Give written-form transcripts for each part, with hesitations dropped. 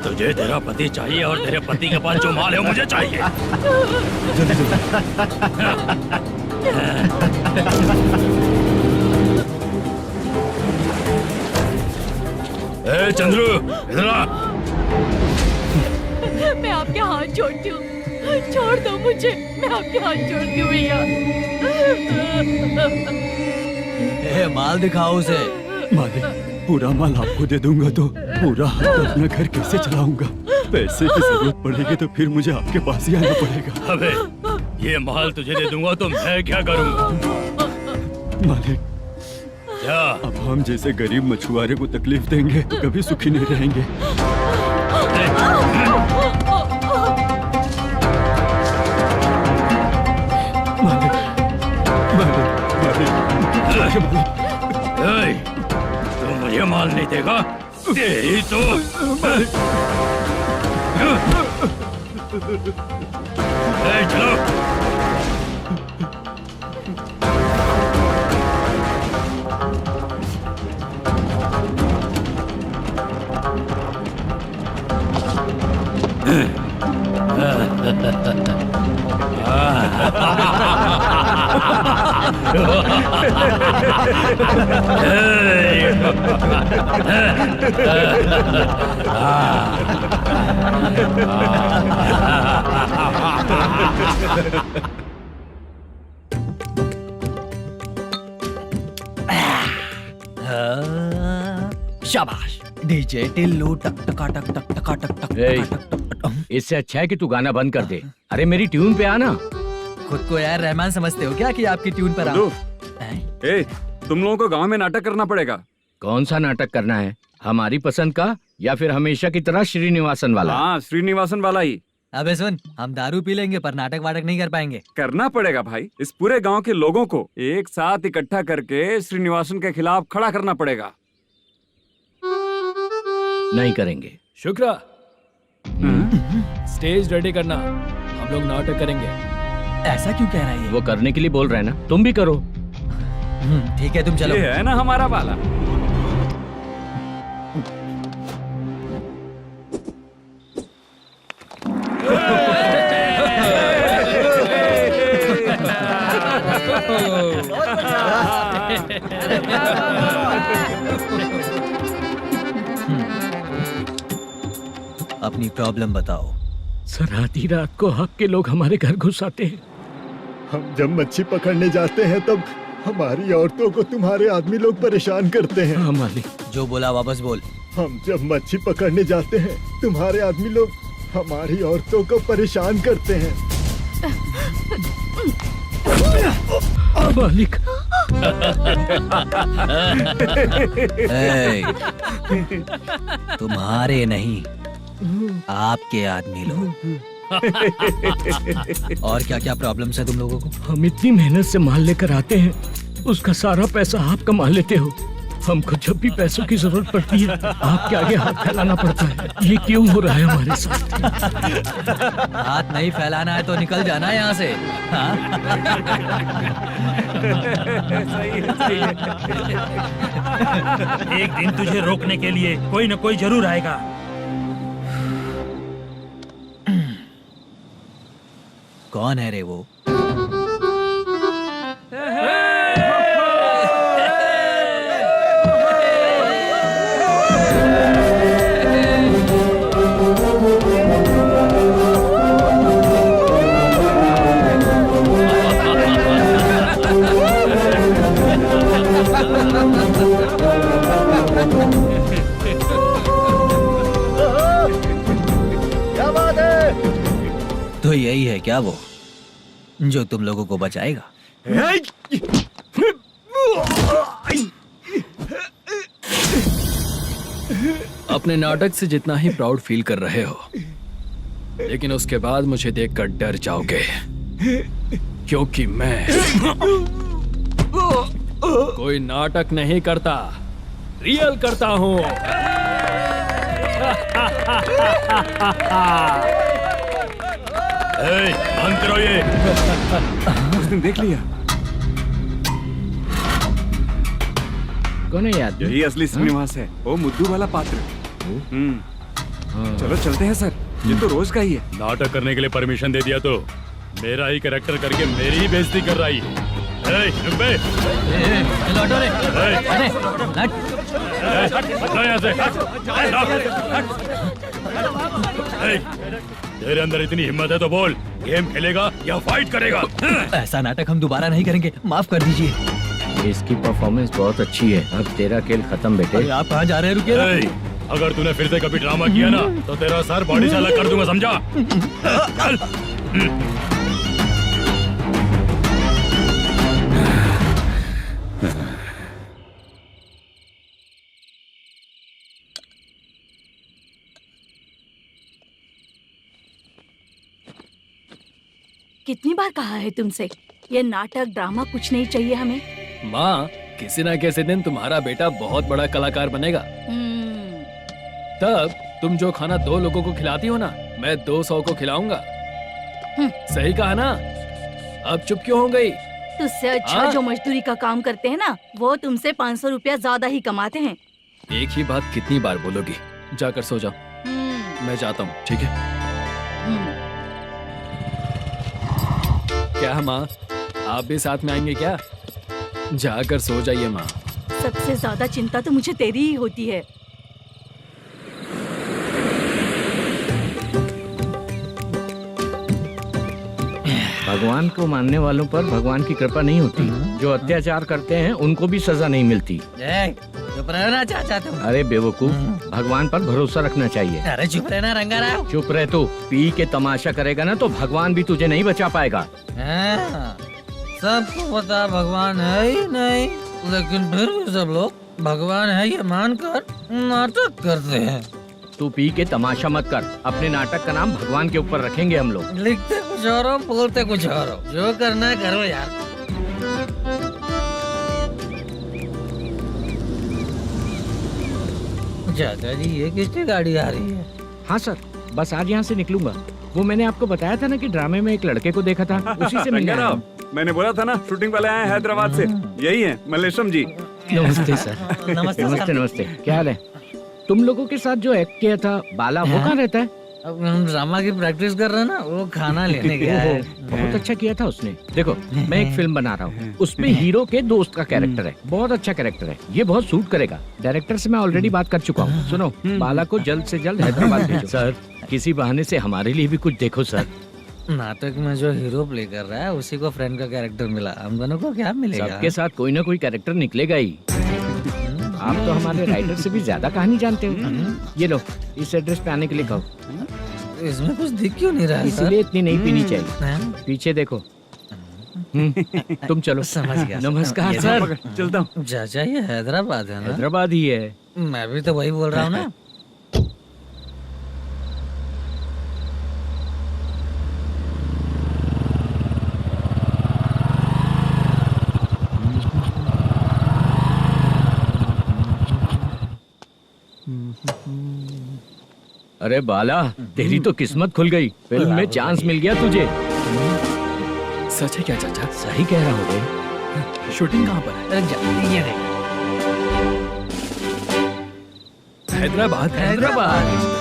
तुझे तेरा पति चाहिए और तेरे पति के पास जो माल है वो मुझे चाहिए। ए चंद्रू, इधर आ। मैं आपके हाथ जोड़ती हूँ, छोड़ दो मुझे, मैं आपके हाथ जोड़ती हूँ भैया। माल दिखाओ उसे। मालिक, पूरा माल आपको दे दूंगा तो पूरा अपना घर कैसे चलाऊंगा? पैसे की जरूरत पड़ेगी तो फिर मुझे आपके पास ही आना पड़ेगा। अबे, ये माल तुझे दे दूंगा तो मैं क्या करूंगा? मालिक, क्या? अब हम जैसे गरीब मछुआरे को तकलीफ देंगे तो कभी सुखी नहीं रहेंगे। मालिक, मालिक, मालिक, तू मुझे माल नहीं देगा? तेरी तो चलो। शाबाश डीजे टिल्लू टक टका टक टक टका टक टक टक। इससे अच्छा है कि तू गाना बंद कर दे। अरे मेरी ट्यून पे आना। खुद को यार रहमान समझते हो क्या कि आपकी ट्यून पर आओ? ए, तुम लोगों को गांव में नाटक करना पड़ेगा। कौन सा नाटक करना है? हमारी पसंद का या फिर हमेशा की तरह श्रीनिवासन वाला? हाँ, श्रीनिवासन वाला ही। अबे सुन, हम दारू पी लेंगे पर नाटक वाटक नहीं कर पाएंगे। करना पड़ेगा भाई। इस पूरे गांव के लोगों को एक साथ इकट्ठा करके श्रीनिवासन के खिलाफ खड़ा करना पड़ेगा। नहीं करेंगे। शुक्रा, स्टेज रेडी करना, हम लोग नाटक करेंगे। ऐसा क्यों कह रहा है ये? वो करने के लिए बोल रहे हैं ना, तुम भी करो। ठीक है, तुम चलो। ये है ना हमारा वाला। अपनी प्रॉब्लम बताओ। सर, आधी रात को आपके लोग हमारे घर घुस आते हैं। हम जब मच्छी पकड़ने जाते हैं तब हमारी औरतों को तुम्हारे आदमी लोग परेशान करते हैं। हाँ मालिक। जो बोला वापस बोल। हम जब मच्छी पकड़ने जाते हैं तुम्हारे आदमी लोग हमारी औरतों को परेशान करते हैं। मालिक। तुम्हारे नहीं, आपके आदमी लोग। और क्या क्या प्रॉब्लम्स है तुम लोगों को? हम इतनी मेहनत से माल लेकर आते हैं, उसका सारा पैसा आप कमा लेते हो। हमको जब भी पैसों की जरूरत पड़ती है आपके आगे हाथ फैलाना पड़ता है। ये क्यों हो रहा है हमारे साथ? हाथ नहीं फैलाना है तो निकल जाना यहाँ से। हाँ? सही है। एक दिन तुझे रोकने के लिए कोई न कोई जरूर आएगा। कौन है रे वो? क्या बात है? तो यही है क्या वो जो तुम लोगों को बचाएगा? अपने नाटक से जितना ही प्राउड फील कर रहे हो, लेकिन उसके बाद मुझे देखकर डर जाओगे, क्योंकि मैं कोई नाटक नहीं करता, रियल करता हूँ। बंद करो ये। उसने देख लिया। कौन है याद? यही असली श्रीनिवास है, वो मुद्दू वाला पात्र। चलो चलते हैं सर, ये तो रोज का ही है। नाटक करने के लिए परमिशन दे दिया तो मेरा ही कैरेक्टर करके मेरी ही बेइज्जती कर रही है। चुप बे। लौटो रे। अरे हट। हटो यहाँ से। तेरे अंदर इतनी हिम्मत है तो बोल, गेम खेलेगा या फाइट करेगा? ऐसा नाटक हम दोबारा नहीं करेंगे, माफ कर दीजिए। इसकी परफॉर्मेंस बहुत अच्छी है। अब तेरा खेल खत्म बेटे। अरे आप कहाँ जा रहे हैं? रुकिए ना। अगर तूने फिर से कभी ड्रामा किया ना तो तेरा सर बॉडी से अलग कर दूंगा, समझा? चल। कितनी बार कहा है तुमसे, ये नाटक ड्रामा कुछ नहीं चाहिए हमें। माँ, किसी ना किसी दिन तुम्हारा बेटा बहुत बड़ा कलाकार बनेगा। तब तुम जो खाना 2 लोगों को खिलाती हो ना, मैं 200 को खिलाऊंगा। सही कहा ना? अब चुप क्यों हो गई? तुझसे अच्छा जो मजदूरी का काम करते हैं ना, वो तुमसे 500 रुपया ज्यादा ही कमाते हैं। एक ही बात कितनी बार बोलोगी? जाकर सो जाओ। मैं जाता हूँ, ठीक है? क्या माँ, आप भी साथ में आएंगे क्या? जाकर सो जाइए माँ। सबसे ज्यादा चिंता तो मुझे तेरी ही होती है। भगवान को मानने वालों पर भगवान की कृपा नहीं होती। जो अत्याचार करते हैं उनको भी सजा नहीं मिलती। चुप रहना चाचा तुम। अरे बेवकूफ, भगवान पर भरोसा रखना चाहिए। अरे चुप रहना रंगाराव। चुप रह तू। पी के तमाशा करेगा ना तो भगवान भी तुझे नहीं बचा पाएगा। सबको पता भगवान है ही नहीं, लेकिन फिर भी सब लोग भगवान है ये मानकर नाटक करते हैं। तू पी के तमाशा मत कर। अपने नाटक का नाम भगवान के ऊपर रखेंगे हम लोग। लिखते कुछ और हो, बोलते कुछ और हो। जो करना है करो यार। चाचा जी, ये किसकी गाड़ी आ रही है? हाँ सर, बस आज यहाँ से निकलूंगा। वो मैंने आपको बताया था ना कि ड्रामे में एक लड़के को देखा था, उसी से मिलने आया हूँ। मैंने बोला था ना, शूटिंग वाले आए हैं हैदराबाद से। यही है मल्लेशम जी। नमस्ते सर। नमस्ते नमस्ते नमस्ते। क्या हाल है? तुम लोगों के साथ जो एक्ट किया था बाला, वो कहाँ रहता है? अब हम ड्रामा की प्रैक्टिस कर रहे हैं ना, वो खाना लेने गया है। बहुत अच्छा किया था उसने। देखो, मैं एक फिल्म बना रहा हूँ, उसमें हीरो के दोस्त का कैरेक्टर है। बहुत अच्छा कैरेक्टर है, ये बहुत सूट करेगा। डायरेक्टर से मैं ऑलरेडी बात कर चुका हूँ। सुनो, बाला को जल्द से जल्द हैदराबाद भेजो। सर, किसी बहाने से हमारे लिए भी कुछ देखो सर। नाटक में जो हीरो प्ले कर रहा है उसी को फ्रेंड का कैरेक्टर मिला। हम दोनों को क्या मिलेगा? सबके साथ कोई ना कोई कैरेक्टर निकलेगा ही। आप तो हमारे राइटर से भी ज्यादा कहानी जानते हो। ये लो, इस एड्रेस पे आने के लिए कहो। इसमें कुछ दिख क्यों नहीं रहा है? इसलिए इतनी नहीं पीनी चाहिए। पीछे देखो। तुम चलो। समझ गया। नमस्कार सर। चलता हूँ। चाचा, ये हैदराबाद है ना? हैदराबाद ही है। मैं भी तो वही बोल रहा हूँ ना। अरे बाला, तेरी तो किस्मत खुल गई। फिल्म में चांस मिल गया तुझे। सच है क्या चाचा? सही कह रहा हूँ। शूटिंग कहाँ पर है? अरे ये देख। हैदराबाद। हैदराबाद।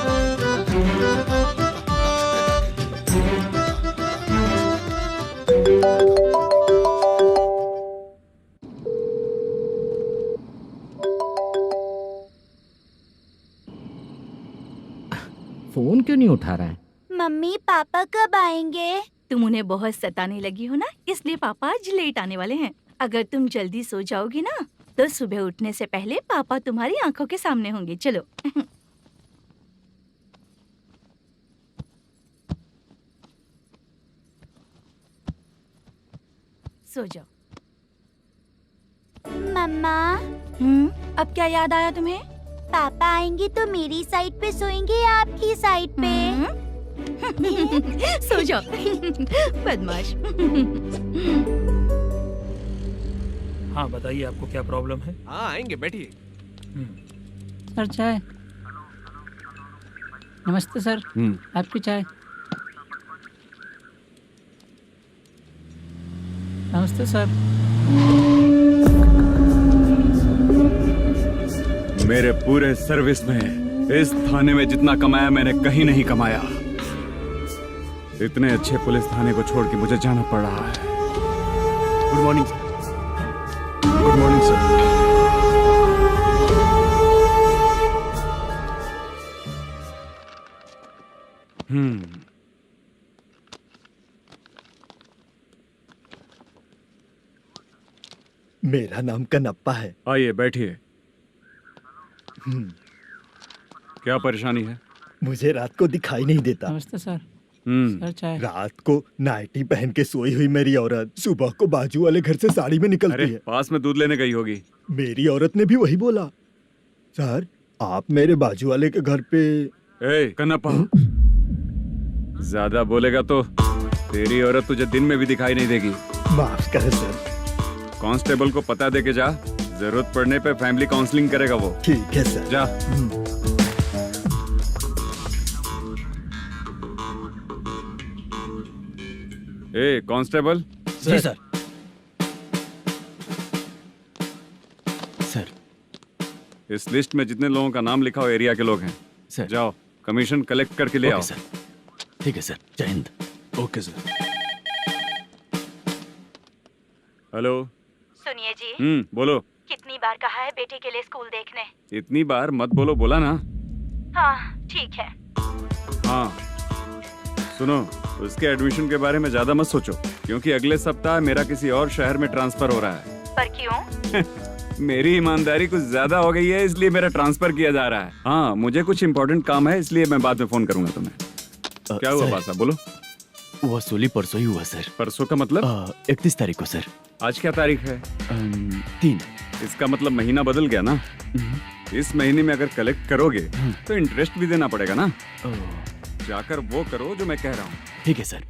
फोन क्यों नहीं उठा रहा है? मम्मी पापा कब आएंगे? तुम उन्हें बहुत सताने लगी हो ना, इसलिए पापा आज लेट आने वाले हैं। अगर तुम जल्दी सो जाओगी ना, तो सुबह उठने से पहले पापा तुम्हारी आंखों के सामने होंगे। चलो। सो जाओ। मम्मा, अब क्या याद आया तुम्हें? पापा आएंगे तो मेरी साइड पे सोएंगे या आपकी साइड पे? सो जाओ। बदमाश। हाँ बताइए, आपको क्या प्रॉब्लम है? हाँ आएंगे, बैठिए। सर चाय। नमस्ते सर, आपकी चाय। नमस्ते सर। मेरे पूरे सर्विस में इस थाने में जितना कमाया मैंने कहीं नहीं कमाया। इतने अच्छे पुलिस थाने को छोड़ के मुझे जाना पड़ रहा है। Good morning sir. Good morning sir. मेरा नाम कनप्पा है। आइए बैठिए। क्या परेशानी है? मुझे रात को दिखाई नहीं देता। नमस्ते सर। सर चाय। रात को नाइटी पहन के सोई हुई मेरी औरत सुबह को बाजू वाले घर से साड़ी में निकलती अरे है। पास में दूध लेने गई होगी। मेरी औरत ने भी वही बोला। सर आप मेरे बाजू वाले के घर पे। ए कन्नप्पा, ज्यादा बोलेगा तो तेरी औरत तुझे दिन में भी दिखाई नहीं देगी। माफ करें सर। कांस्टेबल को पता दे के जा, जरूरत पड़ने पे फैमिली काउंसलिंग करेगा वो। ठीक है सर। जा। ए कांस्टेबल। जी सर। सर इस लिस्ट में जितने लोगों का नाम लिखा हो एरिया के लोग हैं। सर। जाओ कमीशन कलेक्ट करके ले आओ। सर ठीक है सर। जय हिंद। Okay sir. हेलो। सुनिए जी, बोलो। कितनी बार कहा है बेटे के लिए स्कूल देखने? इतनी बार मत बोलो, बोला ना। हाँ ठीक है। हाँ सुनो, उसके एडमिशन के बारे में ज्यादा मत सोचो, क्योंकि अगले सप्ताह मेरा किसी और शहर में ट्रांसफर हो रहा है। पर क्यों? मेरी ईमानदारी कुछ ज्यादा हो गई है, इसलिए मेरा ट्रांसफर किया जा रहा है। हाँ मुझे कुछ इम्पोर्टेंट काम है, इसलिए मैं बाद में फोन करूंगा तुम्हें। क्या हुआ बासा, बोलो। वसूली परसों ही हुआ सर। परसों का मतलब? 31 तारीख को सर। आज क्या तारीख है? 3। इसका मतलब महीना बदल गया ना। इस महीने में अगर कलेक्ट करोगे तो इंटरेस्ट भी देना पड़ेगा ना। जाकर वो करो जो मैं कह रहा हूँ। ठीक है सर।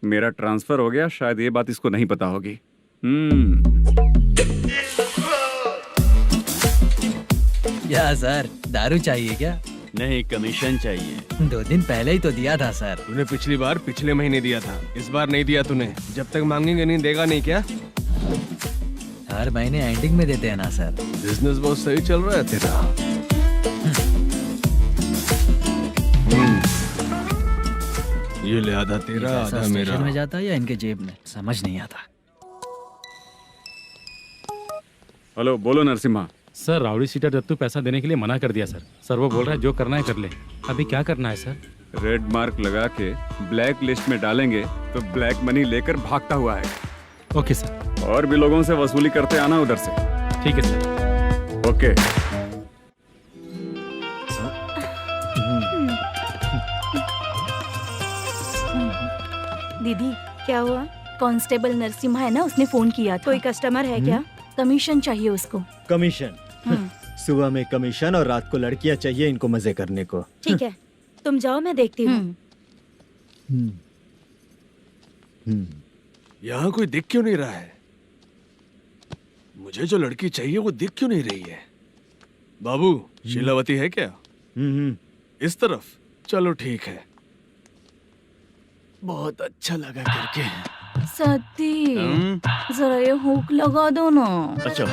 मेरा ट्रांसफर हो गया, शायद ये बात इसको नहीं पता होगी। क्या सर, दारू चाहिए क्या? नहीं, कमीशन चाहिए। 2 दिन पहले ही तो दिया था सर। तूने पिछली बार पिछले महीने दिया था, इस बार नहीं दिया तूने। जब तक मांगेंगे नहीं देगा नहीं क्या? हर महीने एंडिंग में देते हैं ना सर। बिजनेस बहुत सही चल रहा है तेरा। ये ले आधा तेरा, आधा मेरा। में जाता है या इनके जेब में, समझ नहीं आता। हेलो, बोलो Narasimha. Sir rowdy seater Dattu पैसा देने के लिए मना कर दिया सर। सर वो बोल रहा है जो करना है कर ले। अभी क्या करना है सर? रेड मार्क लगा के ब्लैक लिस्ट में डालेंगे तो ब्लैक मनी लेकर भागता हुआ है। Okay sir. और भी लोगों से वसूली करते आना उधर से। ठीक है सर। ओके। दीदी क्या हुआ? कांस्टेबल नरसिम्हा है ना, उसने फोन किया था। कोई कस्टमर है क्या? कमीशन चाहिए उसको। कमीशन? सुबह में कमीशन और रात को लड़कियां चाहिए इनको मजे करने को। ठीक है, तुम जाओ, मैं देखती हूँ। यहाँ कोई दिख क्यों नहीं रहा है? मुझे जो लड़की चाहिए वो दिख क्यों नहीं रही है? बाबू, शीलावती है क्या? इस तरफ? चलो ठीक है। बहुत अच्छा लगा करके। सती, जरा ये हुक लगा दो ना। अच्छा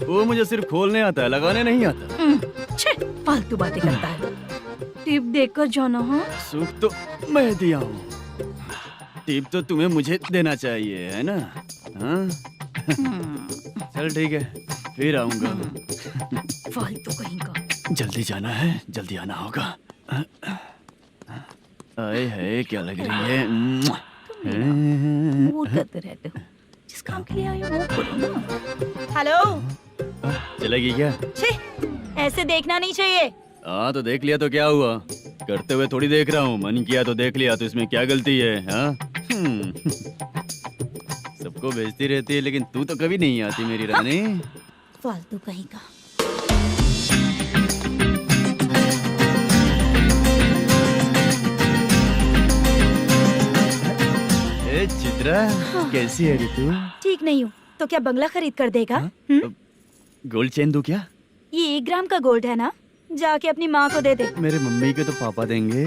वो मुझे सिर्फ खोलने आता है, लगाने नहीं आता। छे, फालतू बातें करता है। टिप देकर जाना। हाँ सुख तो मैं दिया हूँ, टिप तो तुम्हें मुझे देना चाहिए, है ना? हाँ? चल ठीक है, फिर आऊंगा। फालतू कहीं का। जल्दी जाना है, जल्दी आना होगा। आए है, क्या लग रही है? वो करते रहते हो, जिस काम के लिए आए हो वो करो ना। हेलो, चलेगी क्या? छे, ऐसे देखना नहीं चाहिए। हाँ तो देख लिया तो क्या हुआ? करते हुए थोड़ी देख रहा हूँ, मन किया तो देख लिया, तो इसमें क्या गलती है? हाँ? सबको भेजती रहती है, लेकिन तू तो कभी नहीं आती मेरी रानी। फालतू कहीं का। चित्रा, कैसी है रे तू? ठीक नहीं हूँ तो क्या बंगला खरीद कर देगा? गोल्ड चेन दूं क्या? ये 1 ग्राम का गोल्ड है ना, जाके अपनी माँ को दे दे। मेरे मम्मी के तो पापा देंगे,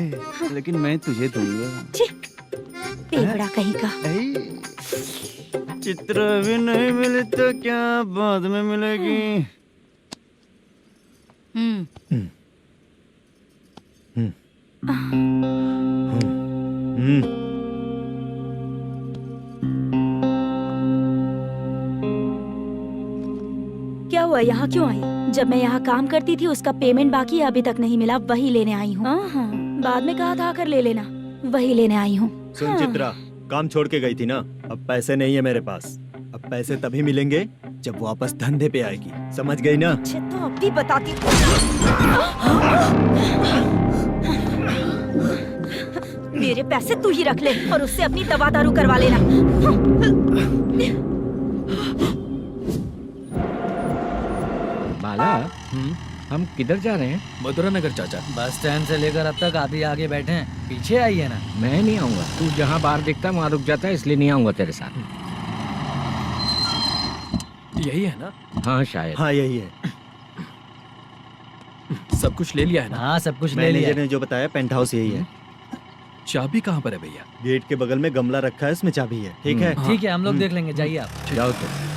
लेकिन मैं तुझे दूंगा। पेवड़ा कहीं का। चित्रा भी नहीं मिली तो क्या बाद में मिलेगी? क्या हुआ, यहाँ क्यों आई? जब मैं यहाँ काम करती थी उसका पेमेंट बाकी अभी तक नहीं मिला, वही लेने आई हूँ। हाँ, बाद में कहा था आकर ले लेना, वही लेने आई हूँ। सुन चित्रा, काम छोड़ के गई थी ना, अब पैसे नहीं है मेरे पास। अब पैसे तभी मिलेंगे जब वापस धंधे पे आएगी, समझ गई ना? अच्छा तो अब भी बताती हूँ। मेरे पैसे तू ही रख ले और उससे अपनी दवा दारू करवा लेना। बाला, हम किधर जा रहे हैं? मथुरा नगर चाचा। बस स्टैंड से लेकर अब तक आप ही आगे बैठे हैं, पीछे आइए ना। मैं नहीं आऊंगा, तू जहाँ बाहर दिखता है वहाँ रुक जाता है, इसलिए नहीं आऊंगा तेरे साथ। यही है ना? हाँ शायद। हाँ यही है। सब कुछ ले लिया है ना? हाँ सब कुछ ले लिया। मैनेजर ने जो बताया पेंट हाउस यही है। चाबी कहाँ पर है भैया? गेट के बगल में गमला रखा है, उसमें चाबी है। ठीक है? ठीक है, हम लोग देख लेंगे, जाइए आप। जाओ तो।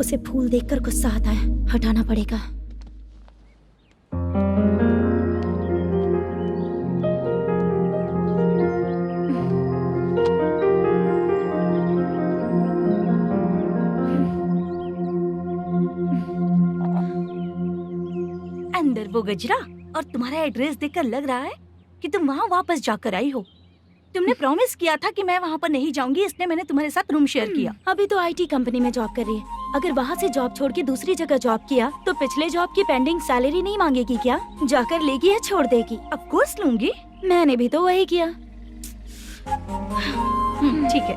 उसे फूल देखकर गुस्सा आता है, हटाना पड़ेगा। अंदर वो गजरा और तुम्हारा एड्रेस देखकर लग रहा है कि तुम वहाँ वापस जाकर आई हो। तुमने प्रॉमिस किया था कि मैं वहाँ पर नहीं जाऊंगी, इसलिए मैंने तुम्हारे साथ रूम शेयर किया। अभी तो आईटी कंपनी में जॉब कर रही है। अगर वहाँ से जॉब छोड़ के दूसरी जगह जॉब किया तो पिछले जॉब की पेंडिंग सैलरी नहीं मांगेगी क्या? जाकर लेगी या छोड़ देगी? ऑफ कोर्स लूंगी। मैंने भी तो वही किया। ठीक है,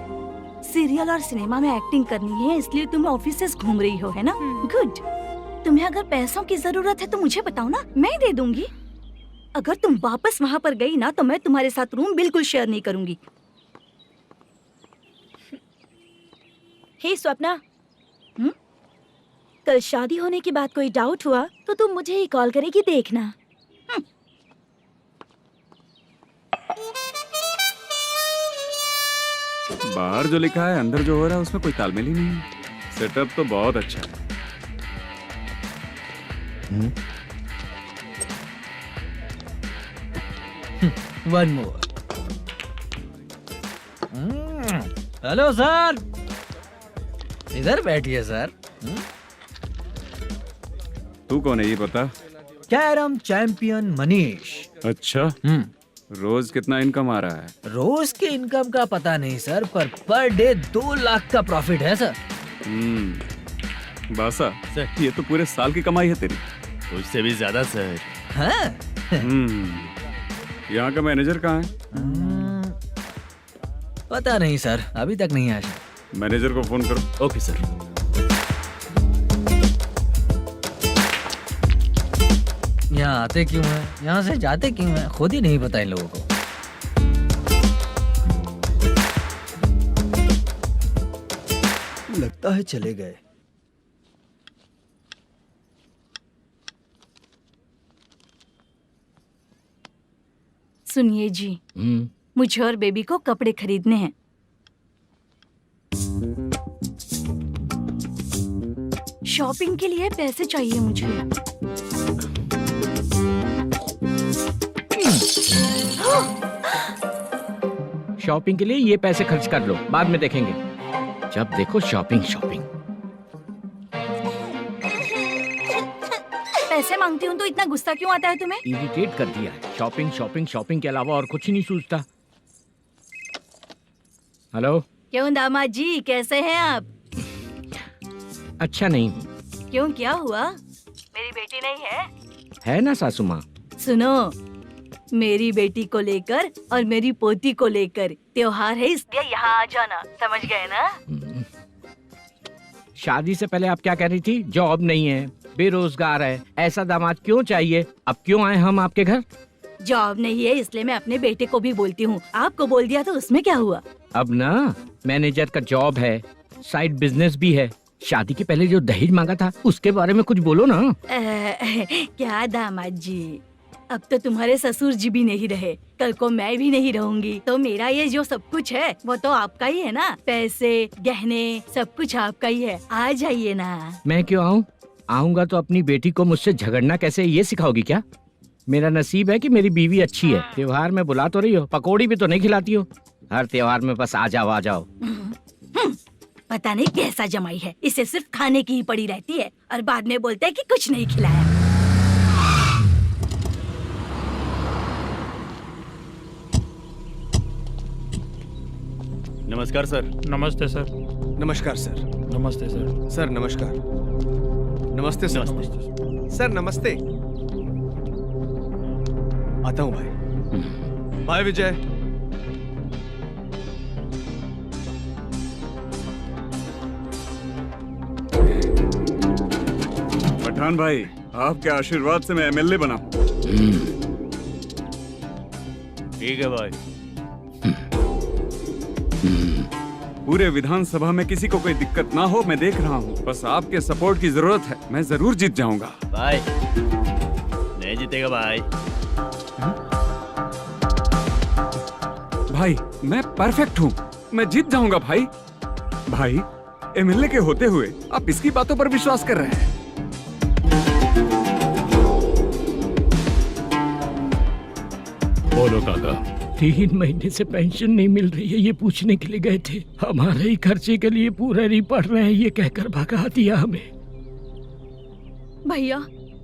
सीरियल और सिनेमा में एक्टिंग करनी है, इसलिए तुम ऑफिसेस घूम रही हो, है ना? गुड। तुम्हें अगर पैसों की जरूरत है तो मुझे बताओ ना, मैं दे दूंगी। अगर तुम वापस वहाँ पर गई ना तो मैं तुम्हारे साथ रूम बिल्कुल शेयर नहीं करूंगी। हे स्वप्ना, कल शादी होने की बात कोई डाउट हुआ तो तुम मुझे ही कॉल करेगी, देखना। बाहर जो लिखा है अंदर जो हो रहा है उसमें कोई तालमेल ही नहीं है। सेटअप तो बहुत अच्छा है। One more. हेलो सर, इधर बैठिए सर। तू कौन है ये बता? Carrom champion Manish. अच्छा, रोज कितना इनकम आ रहा है? रोज के इनकम का पता नहीं सर, पर डे 2 लाख का प्रॉफिट है सर। बासा सर, ये तो पूरे साल की कमाई है तेरी। उससे भी ज्यादा सर। हाँ? यहाँ का मैनेजर कहाँ है? पता नहीं सर, अभी तक नहीं आया। मैनेजर को फोन करो। Okay sir. यहाँ आते क्यों हैं, यहाँ से जाते क्यों हैं, खुद ही नहीं पता इन लोगों को। लगता है चले गए। सुनिए जी, मुझे और बेबी को कपड़े खरीदने हैं। शॉपिंग के लिए पैसे चाहिए मुझे। शॉपिंग के लिए ये पैसे खर्च कर लो, बाद में देखेंगे। जब देखो शॉपिंग शॉपिंग। पैसे मांगती हूँ तो इतना गुस्सा क्यों आता है तुम्हें? इरिटेट कर दिया है। शॉपिंग शॉपिंग शॉपिंग के अलावा और कुछ नहीं सूझता। हेलो। क्यों दामाद जी, कैसे हैं आप? अच्छा नहीं हूँ। क्यों, क्या हुआ? मेरी बेटी नहीं है? है ना सासू माँ। सुनो, मेरी बेटी को लेकर और मेरी पोती को लेकर त्योहार है, इसलिए यहाँ आ जाना, समझ गए ना? शादी से पहले आप क्या कह रही थी? जॉब नहीं है, बेरोजगार है, ऐसा दामाद क्यों चाहिए? अब क्यों आए हम आपके घर? जॉब नहीं है इसलिए मैं अपने बेटे को भी बोलती हूँ, आपको बोल दिया तो उसमें क्या हुआ? अब ना मैनेजर का जॉब है, साइड बिजनेस भी है। शादी के पहले जो दहेज मांगा था उसके बारे में कुछ बोलो ना। क्या दामाद जी, अब तो तुम्हारे ससुर जी भी नहीं रहे, कल को मैं भी नहीं रहूंगी, तो मेरा ये जो सब कुछ है वो तो आपका ही है ना। पैसे, गहने, सब कुछ आपका ही है। आ जाइए ना। मैं क्यों आऊँ? आऊंगा तो अपनी बेटी को मुझसे झगड़ना कैसे ये सिखाओगी क्या? मेरा नसीब है कि मेरी बीवी अच्छी है। त्योहार में बुला तो रही हो, पकौड़ी भी तो नहीं खिलाती हो। हर त्योहार में बस आ जाओ आ जाओ। पता नहीं कैसा जमाई है, इसे सिर्फ खाने की ही पड़ी रहती है और बाद में बोलते है कि कुछ नहीं खिलाया। नमस्कार सर। नमस्ते सर। नमस्कार सर। नमस्ते सर। सर नमस्कार। नमस्ते सर। सर नमस्ते। आता हूँ भाई। बाय विजय। पठान भाई, आपके आशीर्वाद से मैं एमएलए बना। ठीक है भाई। पूरे विधानसभा में किसी को कोई दिक्कत ना हो, मैं देख रहा हूँ। बस आपके सपोर्ट की जरूरत है, मैं जरूर जीत जाऊंगा। भाई नहीं जीतेगा भाई। भाई मैं परफेक्ट हूँ, मैं जीत जाऊंगा भाई। भाई एमएलए के होते हुए आप इसकी बातों पर विश्वास कर रहे हैं? बोलो काका। 3 महीने से पेंशन नहीं मिल रही है, ये पूछने के लिए गए थे। हमारे ही खर्चे के लिए पूरा नहीं पड़ रहे हैं, ये कहकर भगा दिया हमें। भैया,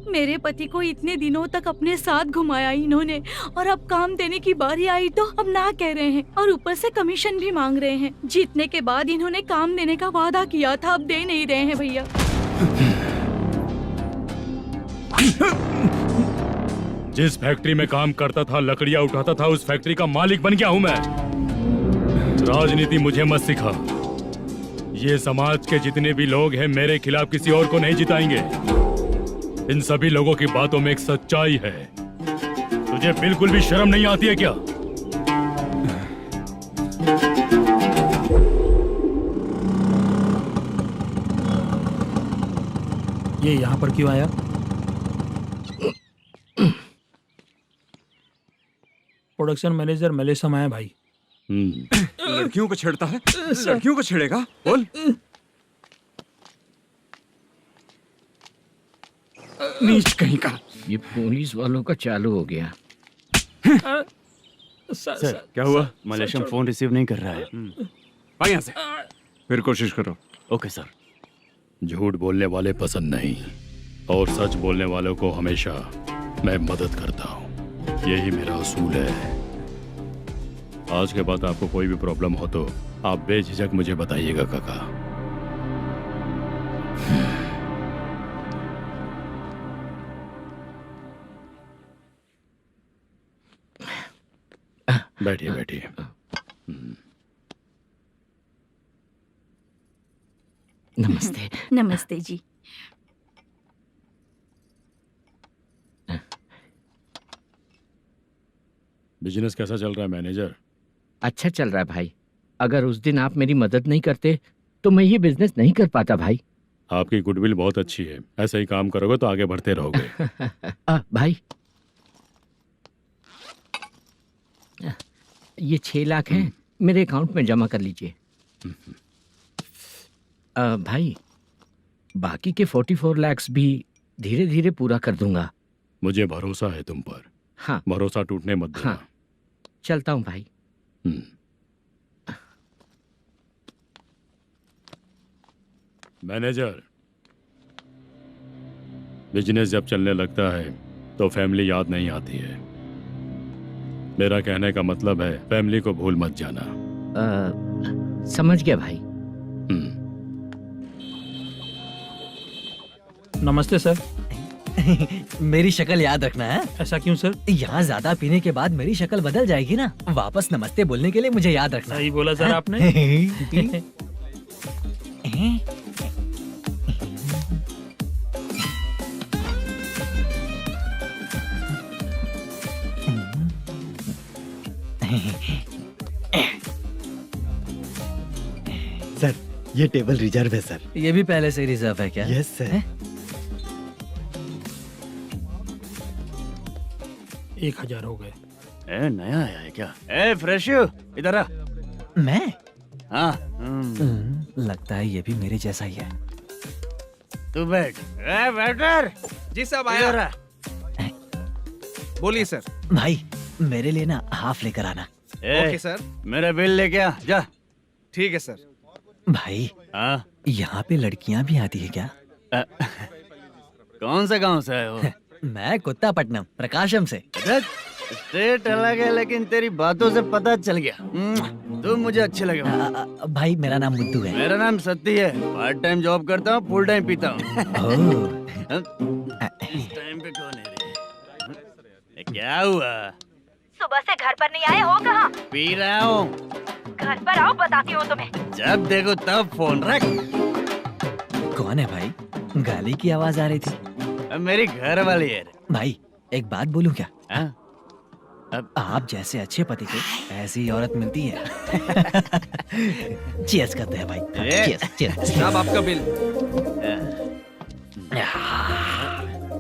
मेरे पति को इतने दिनों तक अपने साथ घुमाया इन्होंने, और अब काम देने की बारी आई तो अब ना कह रहे हैं, और ऊपर से कमीशन भी मांग रहे हैं। जीतने के बाद इन्होंने काम देने का वादा किया था, अब दे नहीं रहे हैं भैया। जिस फैक्ट्री में काम करता था, लकड़ियां उठाता था, उस फैक्ट्री का मालिक बन गया हूं मैं। राजनीति मुझे मत सिखा। ये समाज के जितने भी लोग हैं मेरे खिलाफ किसी और को नहीं जिताएंगे। इन सभी लोगों की बातों में एक सच्चाई है। तुझे बिल्कुल भी शर्म नहीं आती है क्या? ये यहाँ पर क्यों आया? प्रोडक्शन मैनेजर मलेशम आया भाई। लड़कियों को छेड़ता है, लड़कियों को छेड़ेगा? बोल। नीच कहीं का। ये पुलिस वालों का चालू हो गया। सर क्या हुआ? मलेशियन फोन रिसीव नहीं कर रहा है। आ यहाँ से, फिर कोशिश करो। Okay sir. झूठ बोलने वाले पसंद नहीं, और सच बोलने वालों को हमेशा मैं मदद करता हूँ। यही मेरा असूल है। आज के बाद आपको कोई भी प्रॉब्लम हो तो आप बेझिझक मुझे बताइएगा काका। बैठिए बैठिए। नमस्ते। नमस्ते जी। बिजनेस कैसा चल रहा है मैनेजर? अच्छा चल रहा है भाई। अगर उस दिन आप मेरी मदद नहीं करते तो मैं ये बिजनेस नहीं कर पाता भाई। आपकी गुडविल बहुत अच्छी है, ऐसा ही काम करोगे तो आगे बढ़ते रहोगे। भाई ये 6 लाख हैं, मेरे अकाउंट में जमा कर लीजिए। भाई बाकी के 44 लाख भी धीरे धीरे पूरा कर दूंगा। मुझे भरोसा है तुम पर। हाँ। भरोसा टूटने मत देना। हाँ। चलता हूँ भाई। मैनेजर, बिजनेस जब चलने लगता है तो फैमिली याद नहीं आती है। मेरा कहने का मतलब है फैमिली को भूल मत जाना। समझ गया भाई। नमस्ते सर। मेरी शक्ल याद रखना है। ऐसा क्यों सर? यहाँ ज्यादा पीने के बाद मेरी शक्ल बदल जाएगी ना, वापस नमस्ते बोलने के लिए मुझे याद रखना। सही बोला सर आपने। सर ये टेबल रिजर्व है सर। ये भी पहले से रिजर्व है क्या? Yes sir. 1000 हो गए। ए नया आया है क्या? ए फ्रेश इधर आ। मैं? हाँ लगता है ये भी मेरे जैसा ही है। तू बैठ। ए वेटर जी साहब इधर आ। बोलिए सर। भाई मेरे लिए ना हाफ लेकर आना। ए, सर। मेरा बिल लेके आ जा। ठीक है सर। भाई हाँ यहाँ पे लड़कियाँ भी आती है क्या? कौन सा गांव से है वो? मैं कुत्तापट्टनम प्रकाशम से। स्टेट अलग है लेकिन तेरी बातों से पता चल गया। तुम मुझे अच्छे लगे। भाई मेरा नाम मुद्दू है। मेरा नाम सत्ती है। पार्ट टाइम जॉब करता हूँ, फुल टाइम पीता हूँ। इस टाइम पे कौन है रे? क्या हुआ? सुबह से घर पर नहीं आए हो कहाँ? पी रहा हूँ। घर पर आओ, बताती हूँ तुम्हें। जब देखो तब फोन रख। कौन है भाई? गाली की आवाज आ रही थी। अब मेरी घर वाली है। भाई एक बात बोलूं क्या? हाँ? आप जैसे अच्छे पति को ऐसी औरत मिलती है। चीयर्स करते हैं भाई। Cheers cheers. साहब आपका बिल।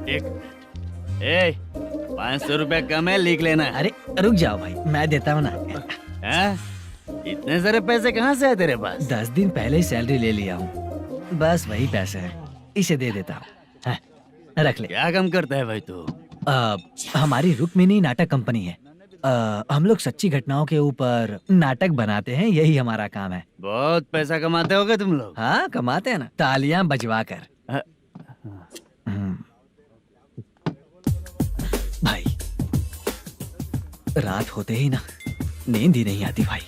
एक 500 रुपया कम है, लिख लेना। अरे रुक जाओ भाई, मैं देता हूँ ना। हाँ? इतने सारे पैसे कहाँ से है तेरे पास? 10 दिन पहले ही सैलरी ले लिया हूँ, बस वही पैसे हैं, इसे दे देता हूँ। हाँ, रख ले। क्या काम करता है भाई तू? हमारी रुक्मिणी नाटक कंपनी है। हम लोग सच्ची घटनाओं के ऊपर नाटक बनाते हैं, यही हमारा काम है। बहुत पैसा कमाते होगे तुम लोग। हाँ कमाते हैं ना, तालियां बजवा कर। भाई रात होते ही ना नींद ही नहीं आती भाई।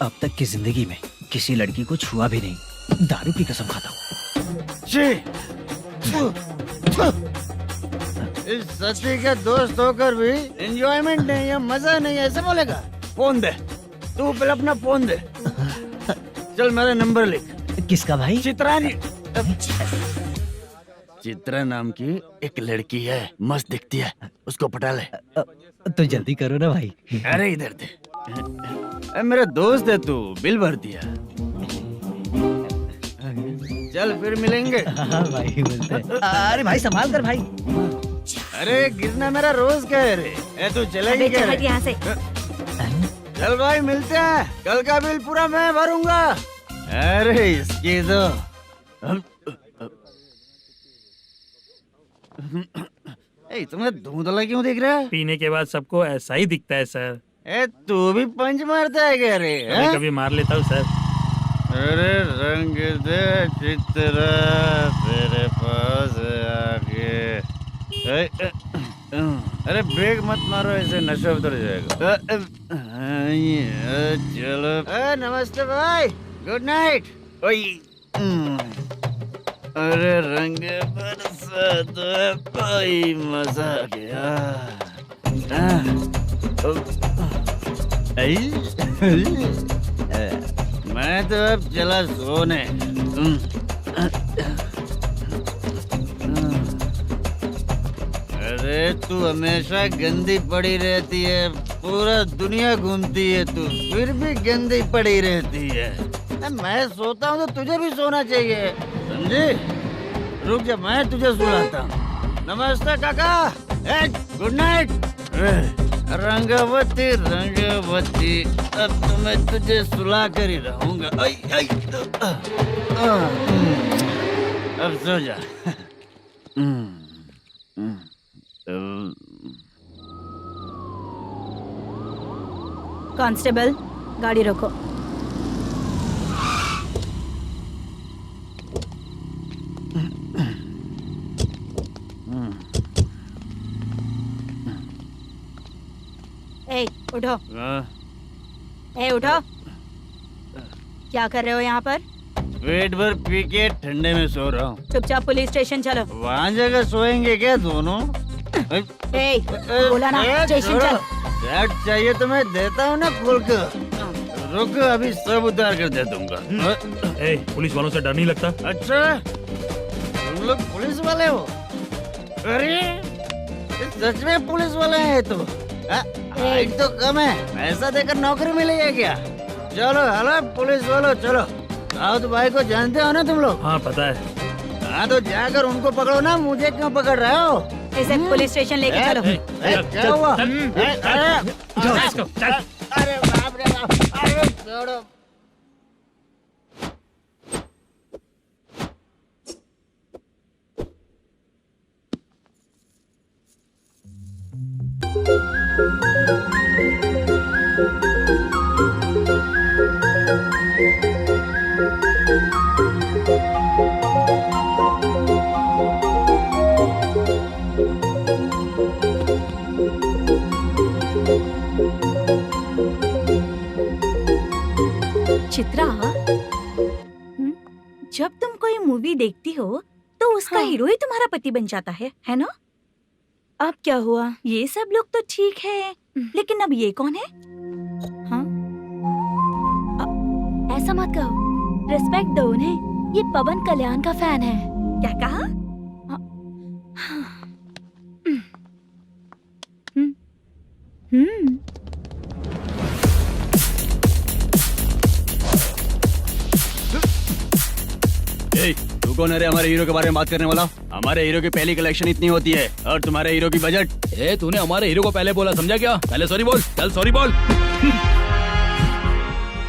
अब तक की जिंदगी में किसी लड़की को छुआ भी नहीं, दारू की कसम खाता हूँ। इस सच्ची का दोस्त होकर भी एंजॉयमेंट नहीं है, मजा नहीं है, ऐसे बोलेगा? फोन दे, तू पहले अपना फोन दे। चल मेरा नंबर लिख। किसका भाई? चित्रानी। चित्रा नाम की एक लड़की है, मस्त दिखती है, उसको पटा ले। तो जल्दी करो ना भाई। अरे इधर दे। मेरा दोस्त है तू, बिल भर दिया। चल फिर मिलेंगे। हाँ भाई मिलते हैं। अरे भाई संभाल कर भाई। अरे गिरना मेरा रोज का है रे। तू चलेगी क्या? यहाँ से। चल भाई मिलते हैं, कल का बिल पूरा मैं भरूंगा। अरे इसकी तो तुम्हें धुंधला क्यों दिख रहा है? पीने के बाद सबको ऐसा ही दिखता है सर। तू भी पंच मारता है क्या रे? कभी कभी मार लेता हूँ सर। अरे रंग दे चित्रा तेरे पास आके। अरे ब्रेक मत मारो, ऐसे नशा उतर जाएगा। चलो। नमस्ते भाई, गुड नाइट। अरे रंग बरसात भाई, मजा आ गया। मैं तो अब चला सोने। अरे तू हमेशा गंदी पड़ी रहती है, पूरा दुनिया घूमती है तू, फिर भी गंदी पड़ी रहती है। मैं सोता हूँ तो तुझे भी सोना चाहिए, समझे? रुक जा, मैं तुझे सुलाता हूँ। नमस्ते काका, गुड नाइट। रंगवती रंगवती, अब तो मैं तुझे सुला कर ही रहूंगा। अब सो जा। कांस्टेबल, गाड़ी रोको। ए, उठो। उठो। क्या कर रहे हो यहाँ पर? पेट भर पी के ठंडे में सो रहा हूँ। चुपचाप पुलिस स्टेशन चलो। वहाँ जगह सोएंगे क्या दोनों? बोला ना, स्टेशन चल। शर्ट चाहिए तो मैं देता हूँ ना खोल कर। रुक, अभी सब उतार कर दे दूंगा। पुलिस वालों से डर नहीं लगता? अच्छा, तुम लोग पुलिस वाले हो? अरे सच में पुलिस वाले हैं तो हाइट तो कम है, पैसा देकर नौकरी मिलेगी क्या? चलो हेलो पुलिस वालों, चलो। दाऊद भाई को जानते हो ना तुम लोग? हाँ पता है। हाँ तो जाकर उनको पकड़ो ना, मुझे क्यों पकड़ रहे हो? इसे पुलिस स्टेशन लेके चलो। क्या हुआ? चल। अरे बाप रे बाप, अरे छोड़ो। चित्रा, जब तुम कोई मूवी देखती हो तो उसका हाँ। हीरो ही तुम्हारा पति बन जाता है ना? अब क्या हुआ? ये सब लोग तो ठीक है, लेकिन अब ये कौन है? हाँ? ऐसा मत कहो, रिस्पेक्ट दो उन्हें। ये पवन कल्याण का फैन है। क्या कहा? तू कौन है रे हमारे हीरो के बारे में बात करने वाला? हमारे हीरो की पहली कलेक्शन इतनी होती है और तुम्हारे हीरो की बजट। तूने हमारे हीरो को पहले बोला, समझा क्या? पहले सॉरी बोल, चल सॉरी बोल।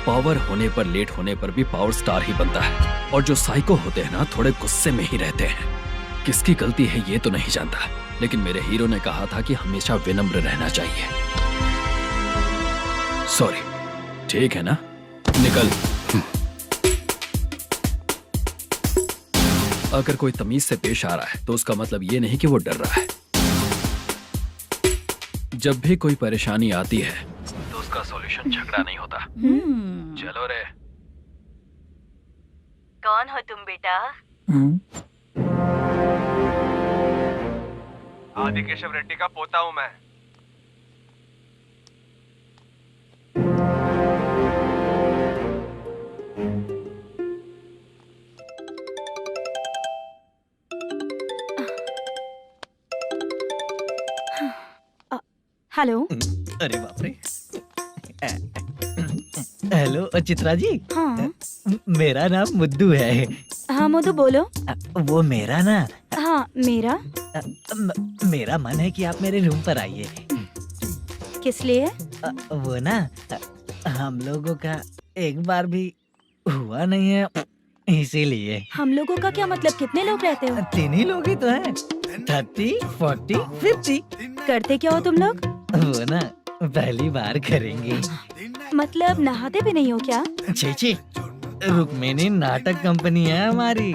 पावर होने पर, लेट होने पर भी पावर स्टार ही बनता है। और जो साइको होते हैं ना, थोड़े गुस्से में ही रहते हैं। किसकी गलती है ये तो नहीं जानता, लेकिन मेरे हीरो ने कहा था कि हमेशा विनम्र रहना चाहिए। सॉरी, ठीक है ना? निकल। अगर कोई तमीज से पेश आ रहा है तो उसका मतलब ये नहीं कि वो डर रहा है। जब भी कोई परेशानी आती है तो उसका सॉल्यूशन झगड़ा नहीं होता। चलो रे। कौन हो तुम बेटा? आदि केशव रेड्डी का पोता हूँ मैं। हेलो। अरे बाप रे। हेलो चित्रा जी। हाँ। मेरा नाम मुद्दू है। हाँ मुद्दू बोलो। वो मेरा ना। हाँ मेरा। मेरा मन है कि आप मेरे रूम पर आइए। किस लिए? वो ना, हम लोगों का एक बार भी हुआ नहीं है, इसीलिए। हम लोगों का क्या मतलब? कितने लोग रहते हो? 3 ही लोग ही तो हैं। 30, 40, 50। करते क्या हो तुम लोग? वो ना पहली बार करेंगे। मतलब नहाते भी नहीं हो क्या? छी, रुक्मिणी नाटक कंपनी है हमारी।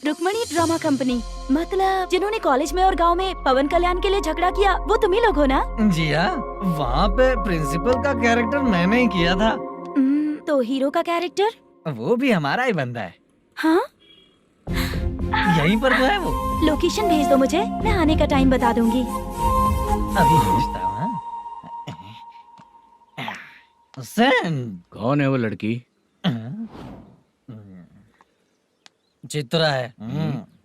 Rukmani drama company? मतलब जिन्होंने कॉलेज में और गांव में पवन कल्याण के लिए झगड़ा किया, वो तुम ही लोग हो ना? जी हाँ, वहाँ पे प्रिंसिपल का कैरेक्टर मैंने ही किया था। तो हीरो का कैरेक्टर? वो भी हमारा ही बंदा है। हाँ? यहीं पर तो है वो। लोकेशन भेज दो मुझे, मैं आने का टाइम बता दूंगी। अभी भेजता हूँ। कौन है वो लड़की? चित्रा है।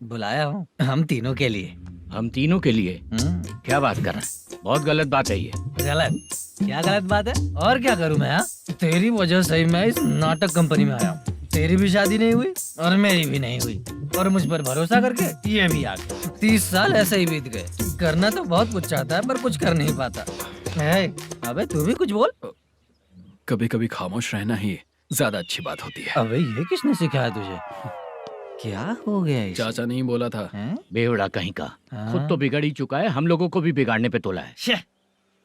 बुलाया हूँ हम तीनों के लिए। हम तीनों के लिए? क्या बात कर रहा है? बहुत गलत बात है ये। गलत? क्या गलत बात है? और क्या करूँ मैं? तेरी वजह से मैं इस नाटक कंपनी में आया हूँ। तेरी भी शादी नहीं हुई और मेरी भी नहीं हुई, और मुझ पर भरोसा करके ये भी आ गया। 30 साल ऐसे ही बीत गए। करना तो बहुत कुछ चाहता है पर कुछ कर नहीं पाता। अबे तू भी कुछ बोल। कभी कभी खामोश रहना ही ज्यादा अच्छी बात होती है। अबे ये किसने सिखाया तुझे? क्या हो गया इसे? चाचा नहीं बोला था? बेवड़ा कहीं का। खुद तो बिगड़ ही चुका है, हम लोगों को भी बिगाड़ने पे तोला है।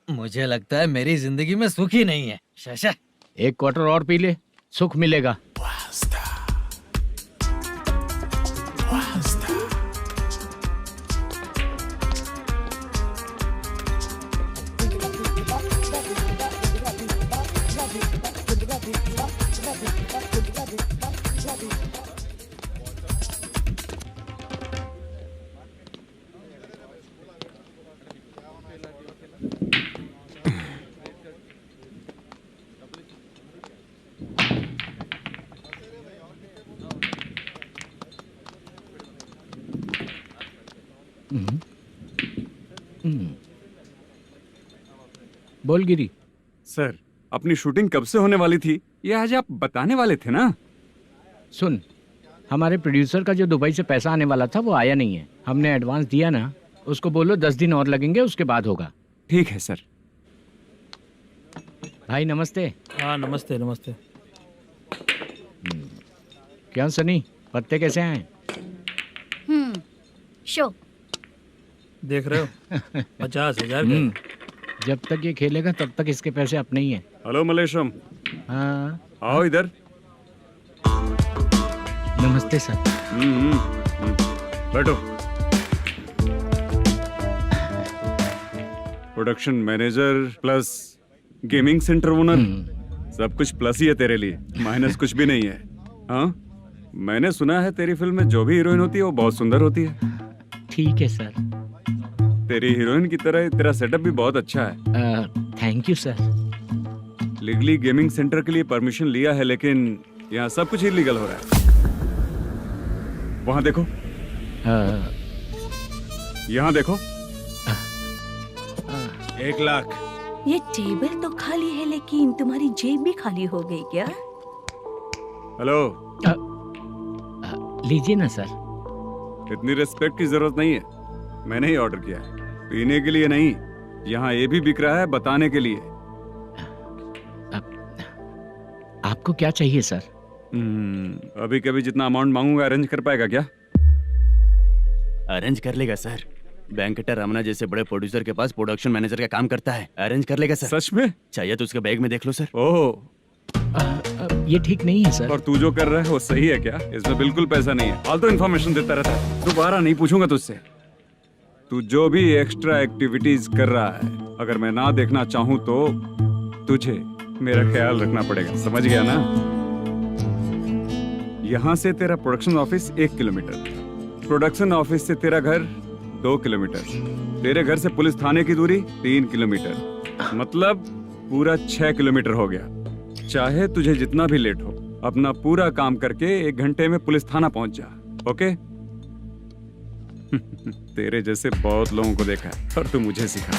मुझे लगता है मेरी जिंदगी में सुख ही नहीं है। शशा, एक क्वार्टर और पी ले, सुख मिलेगा। बोल गिरी। सर, अपनी शूटिंग कब से होने वाली थी ये आज आप बताने वाले थे ना? सुन, हमारे प्रोड्यूसर का जो दुबई से पैसा आने वाला था वो आया नहीं है। हमने एडवांस दिया ना, उसको बोलो 10 दिन और लगेंगे, उसके बाद होगा। ठीक है सर। भाई नमस्ते। हाँ नमस्ते नमस्ते। क्या सनी, पत्ते कैसे आए? शो देख रहे हो 50,000 का। जब तक ये खेलेगा तब तक इसके पैसे अपने ही हैं। हेलो मलेशम। हाँ आओ इधर। नमस्ते सर। बैठो। Production manager plus gaming centre owner, सब कुछ प्लस ही है तेरे लिए, माइनस कुछ भी नहीं है। हाँ, मैंने सुना है तेरी फिल्म में जो भी हीरोइन होती है वो बहुत सुंदर होती है। ठीक है सर। तेरी हीरोइन की तरह तेरा सेटअप भी बहुत अच्छा है। Thank you sir. Legally gaming centre के लिए परमिशन लिया है, लेकिन यहाँ सब कुछ इलीगल हो रहा है। वहाँ देखो, यहाँ देखो। 1 लाख। ये टेबल तो खाली है लेकिन तुम्हारी जेब भी खाली हो गई क्या? हेलो। लीजिए ना सर। इतनी रिस्पेक्ट की जरूरत नहीं है, मैंने ही ऑर्डर किया है। पीने के लिए नहीं, यहाँ ये भी बिक रहा है बताने के लिए। आपको क्या चाहिए सर? अभी कभी जितना अमाउंट मांगूंगा अरेंज कर पाएगा क्या? अरेंज कर लेगा सर। वेंकटर रमना जैसे बड़े प्रोड्यूसर के पास प्रोडक्शन मैनेजर का काम करता है, अरेंज कर लेगा सर। सच में? चाहिए तो उसके बैग में देख लो सर। ओह, ये ठीक नहीं है सर। और तू जो कर रहा है वो सही है क्या? इसमें बिल्कुल पैसा नहीं है, फालतू इन्फॉर्मेशन देता रहता है। दोबारा नहीं पूछूंगा तुझसे। तू जो भी एक्स्ट्रा एक्टिविटीज कर रहा है, अगर मैं ना देखना चाहूँ तो तुझे मेरा ख्याल रखना पड़ेगा, समझ गया ना? यहाँ से तेरा production office 1 kilometre, production office से तेरा घर 2 किलोमीटर, तेरे घर से पुलिस थाने की दूरी 3 किलोमीटर, मतलब पूरा 6 किलोमीटर हो गया। चाहे तुझे जितना भी लेट हो, अपना पूरा काम करके 1 घंटे में पुलिस थाना पहुंच जा, ओके? तेरे जैसे बहुत लोगों को देखा है और तू मुझे सिखा।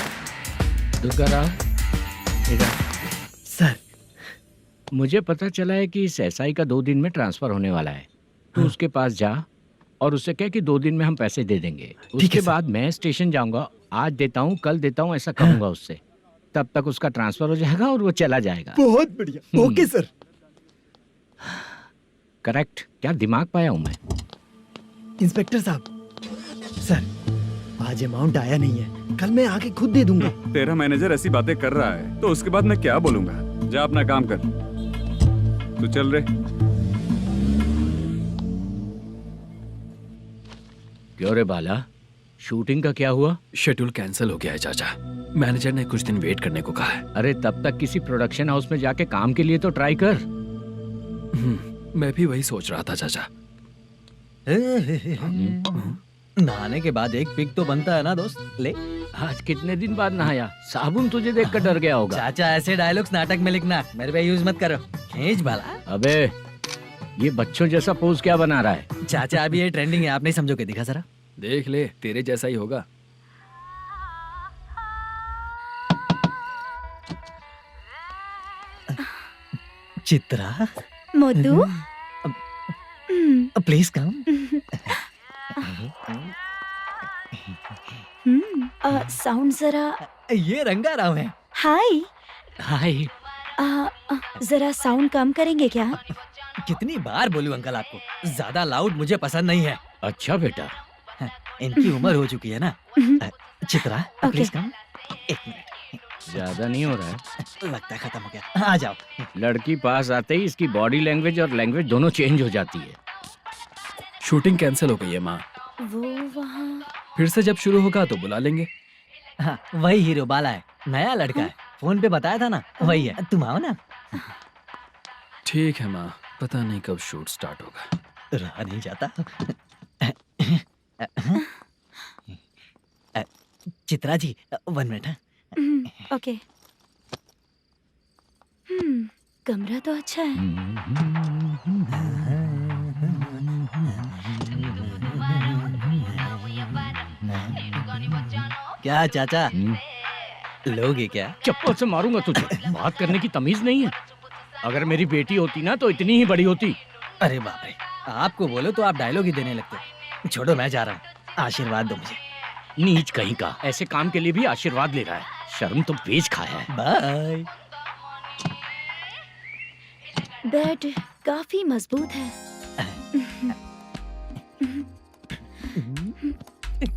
सर, मुझे पता चला है कि इस एसआई का 2 दिन में ट्रांसफर होने वाला है। तो उसके पास जा और उससे कह कि 2 दिन में हम पैसे दे देंगे। उसके बाद मैं स्टेशन जाऊंगा, आज देता हूँ कल देता हूँ ऐसा कहूंगा उससे। तब तक उसका ट्रांसफर हो जाएगा और वो चला जाएगा। बहुत बढ़िया। Okay sir. करेक्ट। क्या दिमाग पाया हूँ मैं। इंस्पेक्टर साहब, सर आज अमाउंट आया नहीं है, कल मैं आके खुद दे दूंगा। तेरा मैनेजर ऐसी बातें कर रहा है तो उसके बाद मैं क्या बोलूंगा? जा अपना काम कर। तू चल रे। क्यों रे बाला, शूटिंग का क्या हुआ? शेड्यूल कैंसिल हो गया है चाचा। मैनेजर ने कुछ दिन वेट करने को कहा है। अरे तब तक किसी प्रोडक्शन हाउस में जाके काम के लिए तो ट्राई कर। मैं भी वही सोच रहा था चाचा। नहाने के बाद एक पिक तो बनता है ना दोस्त। ले, आज कितने दिन बाद नहाया? साबुन तुझे देखकर डर गया होगा। चाचा ऐसे डायलॉग्स नाटक में लिखना, मेरे पे यूज मत करो। खींच बाला। अबे ये बच्चों जैसा पोज क्या बना रहा है? चाचा अभी ये ट्रेंडिंग है, आप नहीं समझोगे। दिखा जरा। देख ले, तेरे जैसा ही होगा। Chitra, Modu, please come. Sound जरा। ये रंगा राव है। हाय। हाय। जरा साउंड कम करेंगे क्या? कितनी बार बोलूं अंकल आपको, ज्यादा लाउड मुझे पसंद नहीं है। अच्छा बेटा, इनकी उम्र हो चुकी है ना। Chitra, please come. 1 मिनट। ज्यादा नहीं हो रहा है? लगता है खत्म हो गया। आ जाओ। लड़की पास आते ही इसकी बॉडी लैंग्वेज और लैंग्वेज दोनों चेंज हो जाती है। शूटिंग कैंसिल हो गई है माँ। वो वहाँ। फिर से जब शुरू होगा तो बुला लेंगे। हाँ, वही हीरो बाला है, नया लड़का है। फोन पे बताया था ना, वही है। तुम आओ ना। ठीक है माँ, पता नहीं कब शूट स्टार्ट होगा। रहा नहीं जाता। चित्रा जी 1 मिनट। ओके। कमरा तो अच्छा है। क्या चाचा लोगे क्या? चप्पल से मारूंगा तुझे। बात करने की तमीज नहीं है। अगर मेरी बेटी होती ना तो इतनी ही बड़ी होती। अरे बाप रे, आपको बोलो तो आप डायलॉग ही देने लगते। छोड़ो, मैं जा रहा हूँ, आशीर्वाद दो मुझे। नीच कहीं का, ऐसे काम के लिए भी आशीर्वाद ले रहा है। शर्म तो बेच खाया है। बाय। बेड काफी मजबूत है।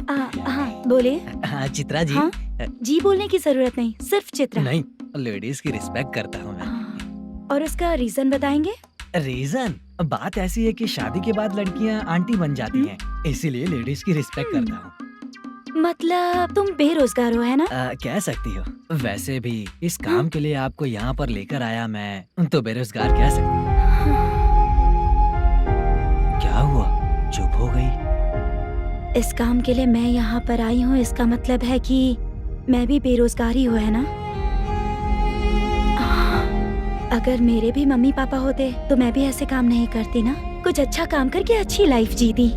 हाँ बोलिए। हाँ चित्रा जी। हाँ? जी बोलने की जरूरत नहीं, सिर्फ चित्रा। नहीं, लेडीज की रिस्पेक्ट करता हूँ मैं। और उसका रीजन बताएंगे? रीजन बात ऐसी है कि शादी के बाद लड़कियाँ आंटी बन जाती हैं, इसीलिए लेडीज की रिस्पेक्ट करता हूँ। मतलब तुम बेरोजगार हो, है ना? कह सकती हो। वैसे भी इस काम के लिए आपको यहाँ पर लेकर आया मैं, तो बेरोजगार कह सकती हूँ। क्या हुआ, चुप हो गई? इस काम के लिए मैं यहाँ पर आई हूँ, इसका मतलब है कि मैं भी बेरोजगार ही हूँ, है ना? अगर मेरे भी मम्मी पापा होते तो मैं भी ऐसे काम नहीं करती ना। कुछ अच्छा काम करके अच्छी लाइफ जीती।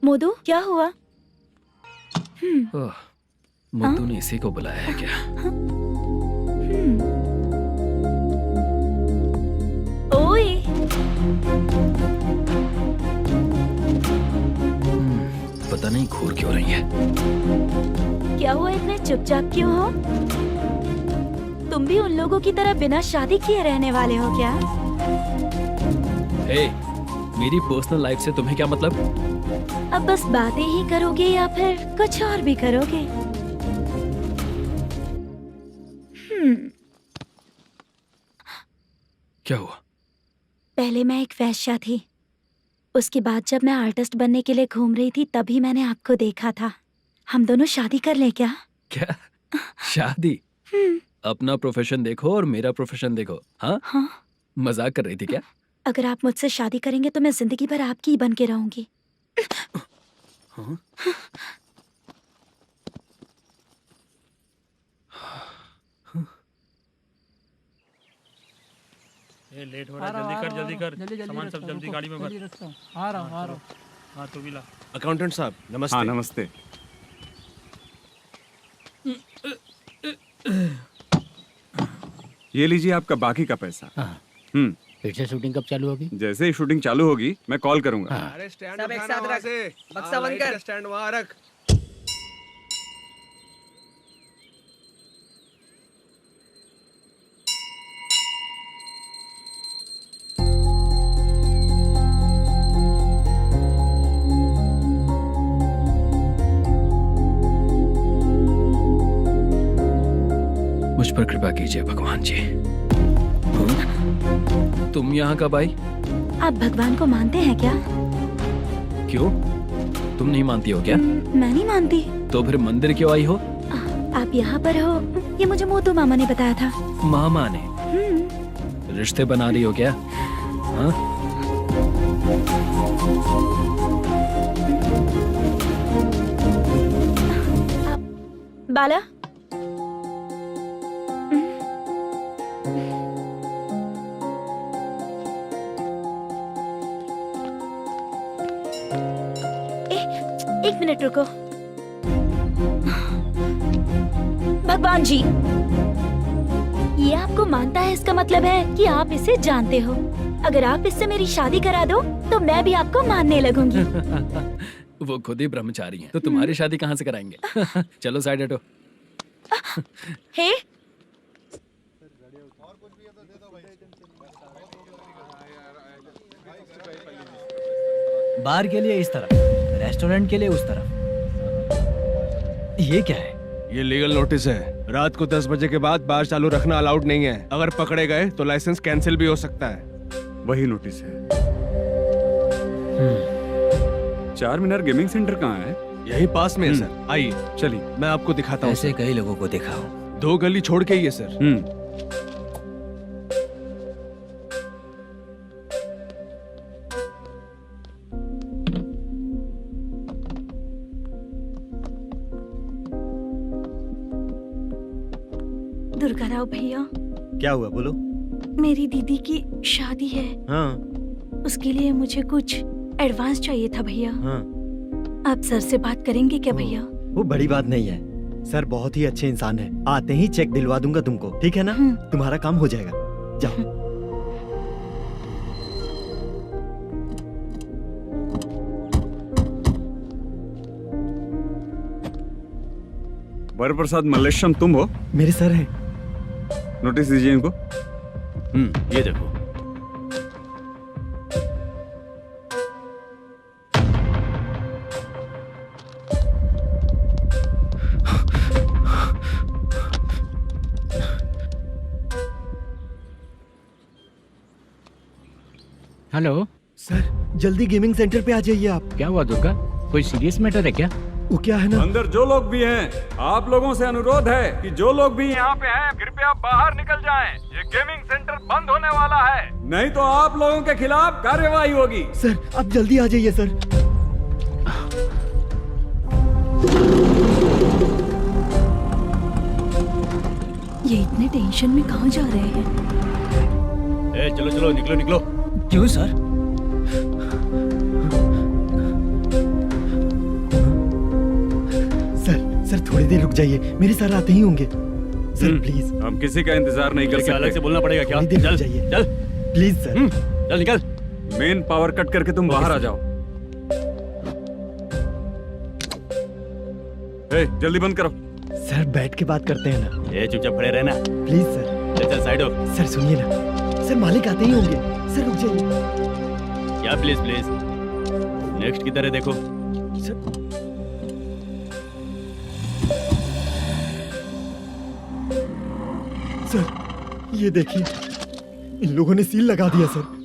मोदू, क्या हुआ? मुद्दू ने इसी को बुलाया है क्या? ओए, पता नहीं घूर क्यों रही है। क्या हुआ, इतने चुपचाप क्यों हो? तुम भी उन लोगों की तरह बिना शादी किए रहने वाले हो क्या? हे, मेरी पर्सनल लाइफ से तुम्हें क्या मतलब? अब बस बातें ही करोगे या फिर कुछ और भी करोगे? क्या हुआ? पहले मैं एक वेश्या थी, उसके बाद जब मैं आर्टिस्ट बनने के लिए घूम रही थी तभी मैंने आपको देखा था। हम दोनों शादी कर ले क्या? क्या शादी? अपना प्रोफेशन देखो और मेरा प्रोफेशन देखो। हाँ? हाँ? मजाक कर रही थी क्या? अगर आप मुझसे शादी करेंगे तो मैं जिंदगी भर आपकी ही बन के रहूंगी। हाँ? ये लेट हो रहा है, जल्दी कर। सामान सब जल्दी गाड़ी में भर। आ रहा हूँ। हाँ तू भी ला। अकाउंटेंट साहब नमस्ते। हाँ नमस्ते। ये लीजिए आपका बाकी का पैसा। फिर से शूटिंग कब चालू होगी? जैसे ही शूटिंग चालू होगी मैं कॉल करूंगा। अरे स्टैंड सब एक साथ रख, बक्सा बंद कर। स्टैंड वहाँ रख। मुझ पर कृपा कीजिए भगवान जी। तुम यहाँ कब आई? आप भगवान को मानते हैं क्या? क्यों? तुम नहीं मानती हो क्या? मैं नहीं मानती। तो फिर मंदिर क्यों आई हो? आप यहाँ पर हो ये मुझे मोदू मामा ने बताया था। मामा ने? रिश्ते बना रही हो क्या? हाँ? बाला, एक मिनट रुको। भगवान जी, ये आपको मानता है, इसका मतलब है कि आप इसे जानते हो। अगर आप इससे मेरी शादी करा दो तो मैं भी आपको मानने लगूंगी। वो खुद ही ब्रह्मचारी हैं, तो तुम्हारी शादी कहाँ से कराएंगे? चलो साइड हटो। हे, बार के लिए इस तरफ, रेस्टोरेंट के लिए उस तरफ। ये क्या है? ये लीगल नोटिस है। रात को 10 बजे के बाद बार चालू रखना अलाउड नहीं है। अगर पकड़े गए तो लाइसेंस कैंसिल भी हो सकता है। वही नोटिस है। चार मीनार गेमिंग सेंटर कहाँ है? यही पास में है सर, आइए चलिए मैं आपको दिखाता हूँ। ऐसे कई लोगों को देखा हूँ। 2 गली छोड़ के ही है सर। दुर्गा राव भैया, क्या हुआ बोलो। मेरी दीदी की शादी है। हाँ उसके लिए मुझे कुछ एडवांस चाहिए था भैया। हाँ। आप सर से बात करेंगे क्या भैया? वो बड़ी बात नहीं है, सर बहुत ही अच्छे इंसान है। आते ही चेक दिलवा दूंगा तुमको, ठीक है ना? तुम्हारा काम हो जाएगा, जाओ। वरप्रसाद मल्लेशम तुम हो? मेरे सर हैं। नोटिस दीजिए इनको। ये देखो। हेलो सर, जल्दी गेमिंग सेंटर पे आ जाइए आप। क्या हुआ दुर्गा, कोई सीरियस मैटर है क्या? वो क्या है ना, अंदर जो लोग भी हैं, आप लोगों से अनुरोध है कि जो लोग भी यहाँ पे हैं, कृपया बाहर निकल जाएं। ये गेमिंग सेंटर बंद होने वाला है, नहीं तो आप लोगों के खिलाफ कार्यवाही होगी। सर आप जल्दी आ जाइए सर। ये इतने टेंशन में कहाँ जा रहे हैं? चलो चलो निकलो निकलो। क्यों सर? सर थोड़ी देर रुक जाइए, मेरे सर आते ही होंगे। Sir please. हम किसी का इंतजार नहीं कर सकते। अलग से बोलना पड़ेगा क्या? चल जाइए, चल प्लीज सर। चल निकल। मेन पावर कट करके तुम बाहर आ जाओ। जल्दी बंद करो। सर बैठ के बात करते हैं ना। चुपचाप खड़े रहना प्लीज सर। चल साइड हो। सर सुनिए ना, सर मालिक आते ही होंगे। सर रुक जाइए। क्या प्लीज प्लीज, नेक्स्ट की तरह देखो। सर ये देखिए, इन लोगों ने सील लगा दिया सर।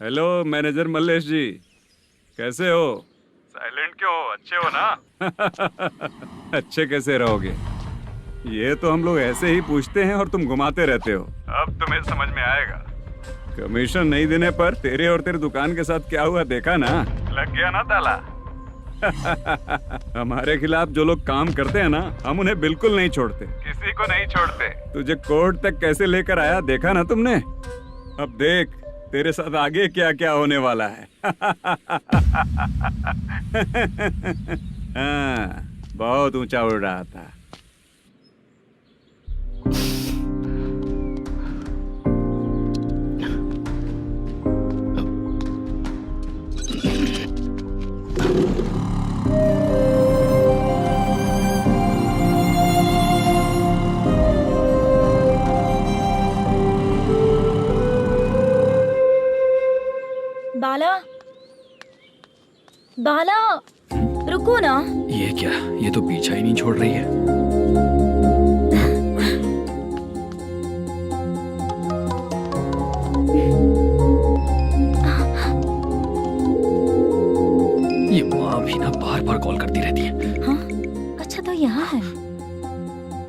हेलो मैनेजर मल्लेश जी, कैसे हो? साइलेंट क्यों हो? अच्छे हो ना? अच्छे कैसे रहोगे? ये तो हम लोग ऐसे ही पूछते हैं और तुम घुमाते रहते हो। अब तुम्हें समझ में आएगा। कमीशन नहीं देने पर तेरे और तेरी दुकान के साथ क्या हुआ देखा ना? लग गया ना ताला। हमारे खिलाफ जो लोग काम करते हैं ना, हम उन्हें बिल्कुल नहीं छोड़ते, किसी को नहीं छोड़ते। तुझे कोर्ट तक कैसे लेकर आया देखा ना तुमने? अब देख तेरे साथ आगे क्या क्या होने वाला है। हाँ, बहुत ऊंचा उड़ रहा था। बाला, बाला, रुको ना। ये क्या, ये तो पीछा ही नहीं छोड़ रही है। ये माँ भी ना बार बार कॉल करती रहती है। हाँ? अच्छा तो यहाँ है।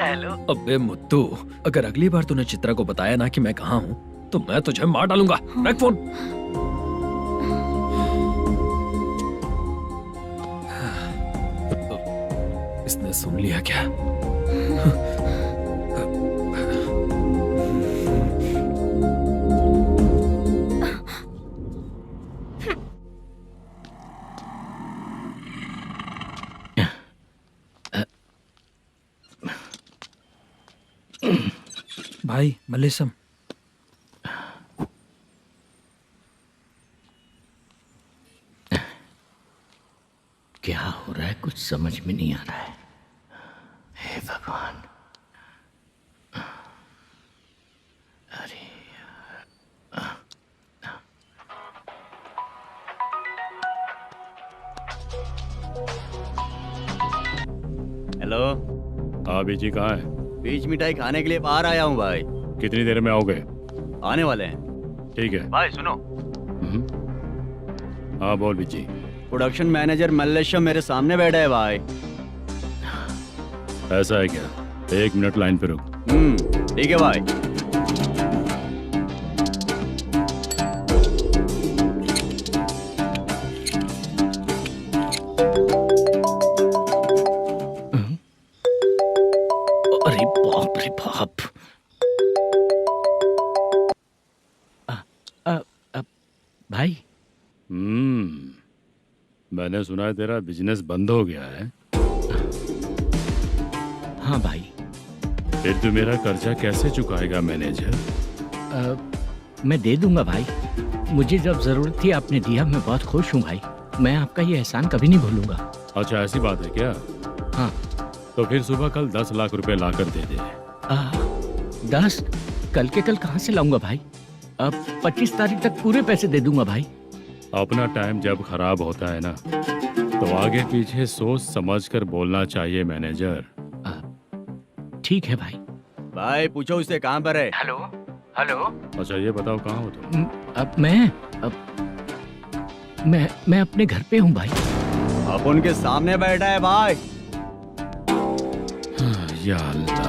हेलो। अबे मुद्दू, अगर अगली बार तूने चित्रा को बताया ना कि मैं कहाँ हूँ, तो मैं तुझे मार डालूंगा। रख फोन। इसने सुन लिया क्या? भाई मल्लेशम, क्या हो रहा है, कुछ समझ में नहीं आ रहा है। हे भगवान, अरे हेलो। हाँ बीजी कहाँ है? बीच मिठाई खाने के लिए बाहर आया हूँ भाई। कितनी देर में आओगे? आने वाले हैं। ठीक है भाई सुनो। हाँ बोल बीजी। प्रोडक्शन मैनेजर मल्लेशम मेरे सामने बैठा है भाई। ऐसा है क्या? 1 मिनट लाइन पे रुक। ठीक है भाई। अरे बाप रे बाप। भाई। मैंने सुना है तेरा बिजनेस बंद हो गया है। हाँ भाई। फिर तू मेरा कर्जा कैसे चुकाएगा मैनेजर? मैं दे दूंगा भाई। मुझे जब जरूरत थी आपने दिया, मैं बहुत खुश हूँ भाई। मैं आपका ये एहसान कभी नहीं भूलूंगा। अच्छा ऐसी बात है क्या? हाँ। तो फिर सुबह कल 10 लाख रुपए लाकर दे दे। 10? कल के कल कहाँ से लाऊंगा भाई? अब 25 तारीख तक पूरे पैसे दे दूंगा भाई। अपना टाइम जब खराब होता है ना, तो आगे पीछे सोच समझ कर बोलना चाहिए मैनेजर। ठीक है भाई। भाई पूछो उससे कहाँ पर है। Hello hello. अच्छा ये बताओ कहाँ हो तुम? अब मैं अपने घर पे हूँ भाई। अब उनके सामने बैठा है भाई। या अल्लाह।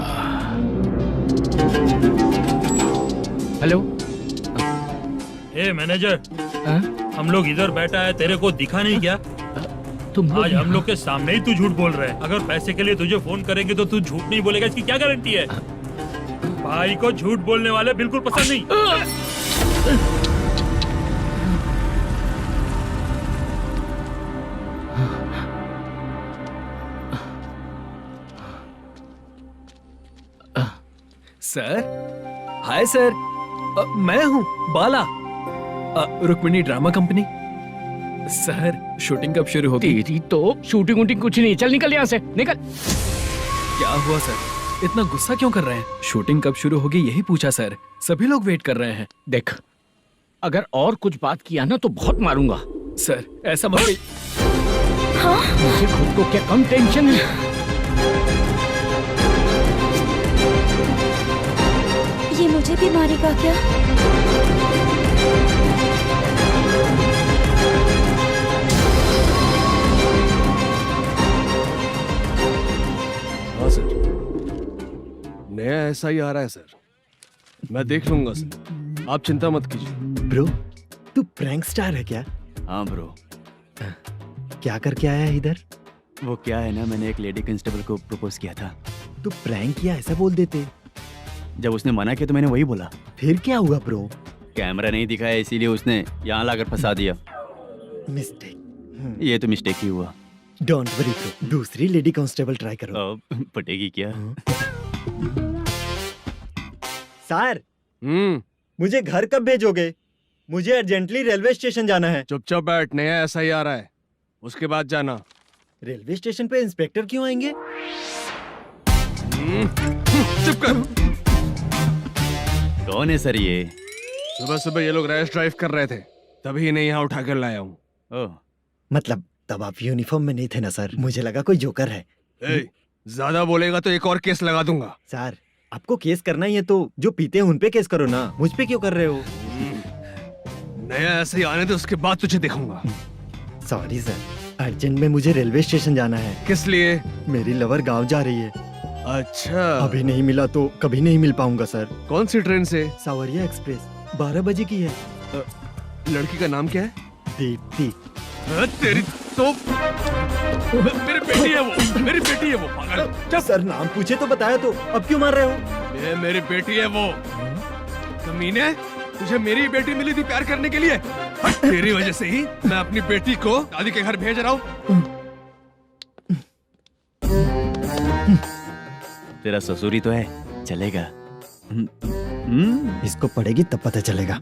हेलो। ए मैनेजर, हम लोग इधर बैठा है, तेरे को दिखा नहीं क्या? तुम आज हम लोग के सामने ही तू झूठ बोल रहा है। अगर पैसे के लिए तुझे फोन करेंगे तो तू झूठ नहीं बोलेगा, इसकी क्या गारंटी है? भाई को झूठ बोलने वाले बिल्कुल पसंद नहीं। सर, हाय सर, मैं हूँ Bala, Rukmini drama company. Sir shooting कब शुरू होगी? तेरी तो शूटिंग वूटिंग कुछ नहीं। चल निकल यहाँ से, निकल। क्या हुआ सर, इतना गुस्सा क्यों कर रहे हैं? शूटिंग कब शुरू होगी यही पूछा सर, सभी लोग वेट कर रहे हैं। देख, अगर और कुछ बात किया ना तो बहुत मारूंगा। सर ऐसा मत कहिए। मुझे खुद को क्या कम टेंशन है? ये मुझे भी मारेगा क्या? हाँ सर, नया ऐसा ही आ रहा है सर, मैं देख लूंगा सर, आप चिंता मत कीजिए। ब्रो, तू प्रैंक स्टार है क्या? हाँ ब्रो। क्या करके आया है इधर? वो क्या है ना, मैंने एक लेडी कांस्टेबल को प्रपोज किया था। तू प्रैंक किया ऐसा बोल देते। जब उसने मना किया तो मैंने वही बोला। फिर क्या हुआ ब्रो? कैमरा नहीं दिखाया इसीलिए उसने यहाँ लाकर फंसा दिया। मिस्टेक। ये तो मिस्टेक ही हुआ। डोंट वरी ब्रो, दूसरी लेडी कांस्टेबल ट्राई करो। पटेगी क्या? सर, मुझे घर कब भेजोगे? मुझे अर्जेंटली रेलवे स्टेशन जाना है। चुपचाप बैठ, नया ऐसा ही आ रहा है, उसके बाद जाना। रेलवे स्टेशन पे इंस्पेक्टर क्यों आएंगे? चुप कर। कौन है सर ये? सुबह सुबह ये लोग रैश ड्राइव कर रहे थे, तभी इन्हें यहाँ उठा कर लाया हूँ। मतलब तब आप यूनिफॉर्म में नहीं थे ना सर, मुझे लगा कोई जोकर है। ज्यादा बोलेगा तो एक और केस लगा दूंगा। सर, आपको केस करना ही है तो जो पीते हैं उन पे केस करो ना, मुझ पे क्यों कर रहे हो? नया ऐसे ही आने दो, उसके बाद तुझे देखूंगा। सॉरी सर, अर्जेंट में मुझे रेलवे स्टेशन जाना है। किस लिए? मेरी लवर गांव जा रही है। अच्छा, अभी नहीं मिला तो कभी नहीं मिल पाऊंगा सर। कौन सी ट्रेन से? सावरिया एक्सप्रेस, 12 बजे की है। लड़की का नाम क्या है? दीप्ति। तेरी तो मेरी बेटी है वो, मेरी बेटी है वो, पागल। सर नाम पूछे तो बताया, तो अब क्यों मार रहे हो? ये मेरी बेटी है वो। कमीने, तुझे मेरी बेटी मिली थी प्यार करने के लिए, तेरी वजह से ही मैं अपनी बेटी को दादी के घर भेज रहा हूँ। तेरा ससुरी तो है, चलेगा। इसको पढ़ेगी तब पता चलेगा।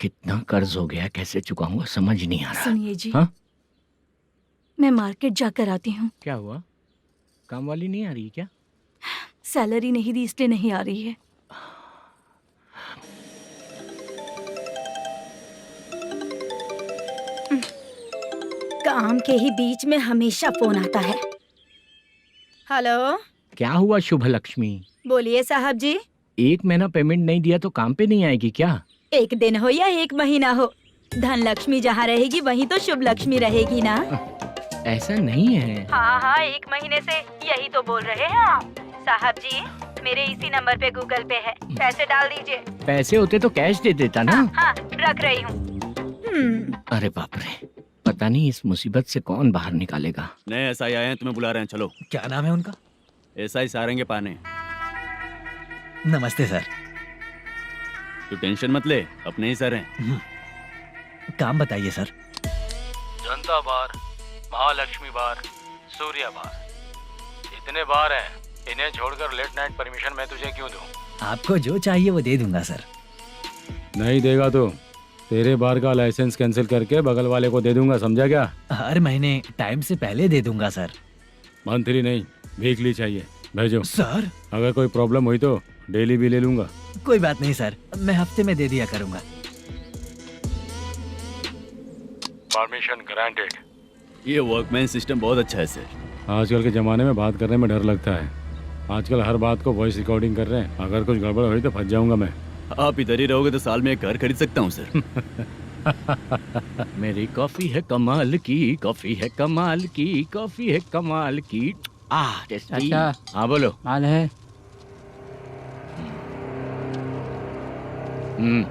कितना कर्ज हो गया, कैसे चुकाऊंगा समझ नहीं आ रहा। सुनिए जी, हाँ? मैं मार्केट जाकर आती हूँ। क्या हुआ? काम वाली नहीं आ रही क्या? सैलरी नहीं दी इसलिए नहीं आ रही है। काम के ही बीच में हमेशा फोन आता है। हेलो, क्या हुआ शुभ लक्ष्मी? बोलिए साहब जी। 1 महीना पेमेंट नहीं दिया तो काम पे नहीं आएगी क्या? 1 दिन हो या 1 महीना हो, धन लक्ष्मी जहाँ रहेगी वहीं तो शुभ लक्ष्मी रहेगी ना। ऐसा नहीं है। हाँ, 1 महीने से यही तो बोल रहे हैं आप। साहब जी, मेरे इसी नंबर पे गूगल पे है, पैसे डाल दीजिए। पैसे होते तो कैश दे देता ना। हाँ, रख रही हूँ। अरे बाप रे, पता नहीं इस मुसीबत से कौन बाहर निकालेगा। नए एसआई आए हैं, तुम्हें बुला रहे हैं, चलो। क्या नाम है उनका? एसआई सारंगे पाने। नमस्ते सर। तू टेंशन मत ले, अपने ही सर हैं। काम बताइए सर। जनता बार, महालक्ष्मी बार, सूर्या बार, इतने बार हैं। इन्हें छोड़कर लेट नाइट परमिशन मैं तुझे क्यों दूं? आपको जो चाहिए वो दे दूंगा सर। नहीं देगा तो तेरे बार का लाइसेंस कैंसिल करके बगल वाले को दे दूंगा, समझा क्या? हर महीने टाइम से पहले दे दूंगा सर। मंथली नहीं, वीकली चाहिए, भेजो। सर अगर कोई प्रॉब्लम हुई तो डेली भी ले लूंगा। कोई बात नहीं सर, मैं हफ्ते में दे दिया करूंगा। Permission granted. ये वर्कमैन सिस्टम बहुत अच्छा है सर। आजकल के जमाने में बात करने में डर लगता है। आजकल हर बात को वॉइस रिकॉर्डिंग कर रहे हैं। अगर कुछ गड़बड़ हुई तो फंस जाऊंगा मैं। आप इधर ही रहोगे तो साल में एक घर खरीद सकता हूँ सर। मेरी कॉफी है कमाल की, कॉफी है कमाल की, कॉफी है कमाल की। टेस्टी। अच्छा। हाँ बोलो। माल है,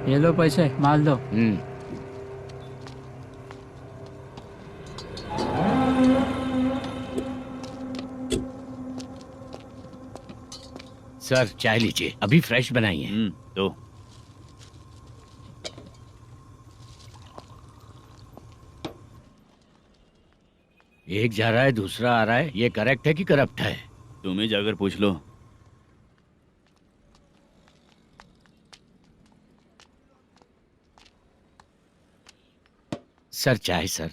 ये लो पैसे, माल दो। सर चाय लीजिए, अभी फ्रेश बनाई है। तो एक जा रहा है दूसरा आ रहा है, ये करेक्ट है कि करप्ट है? तुम ही जाकर पूछ लो। सर चाय सर।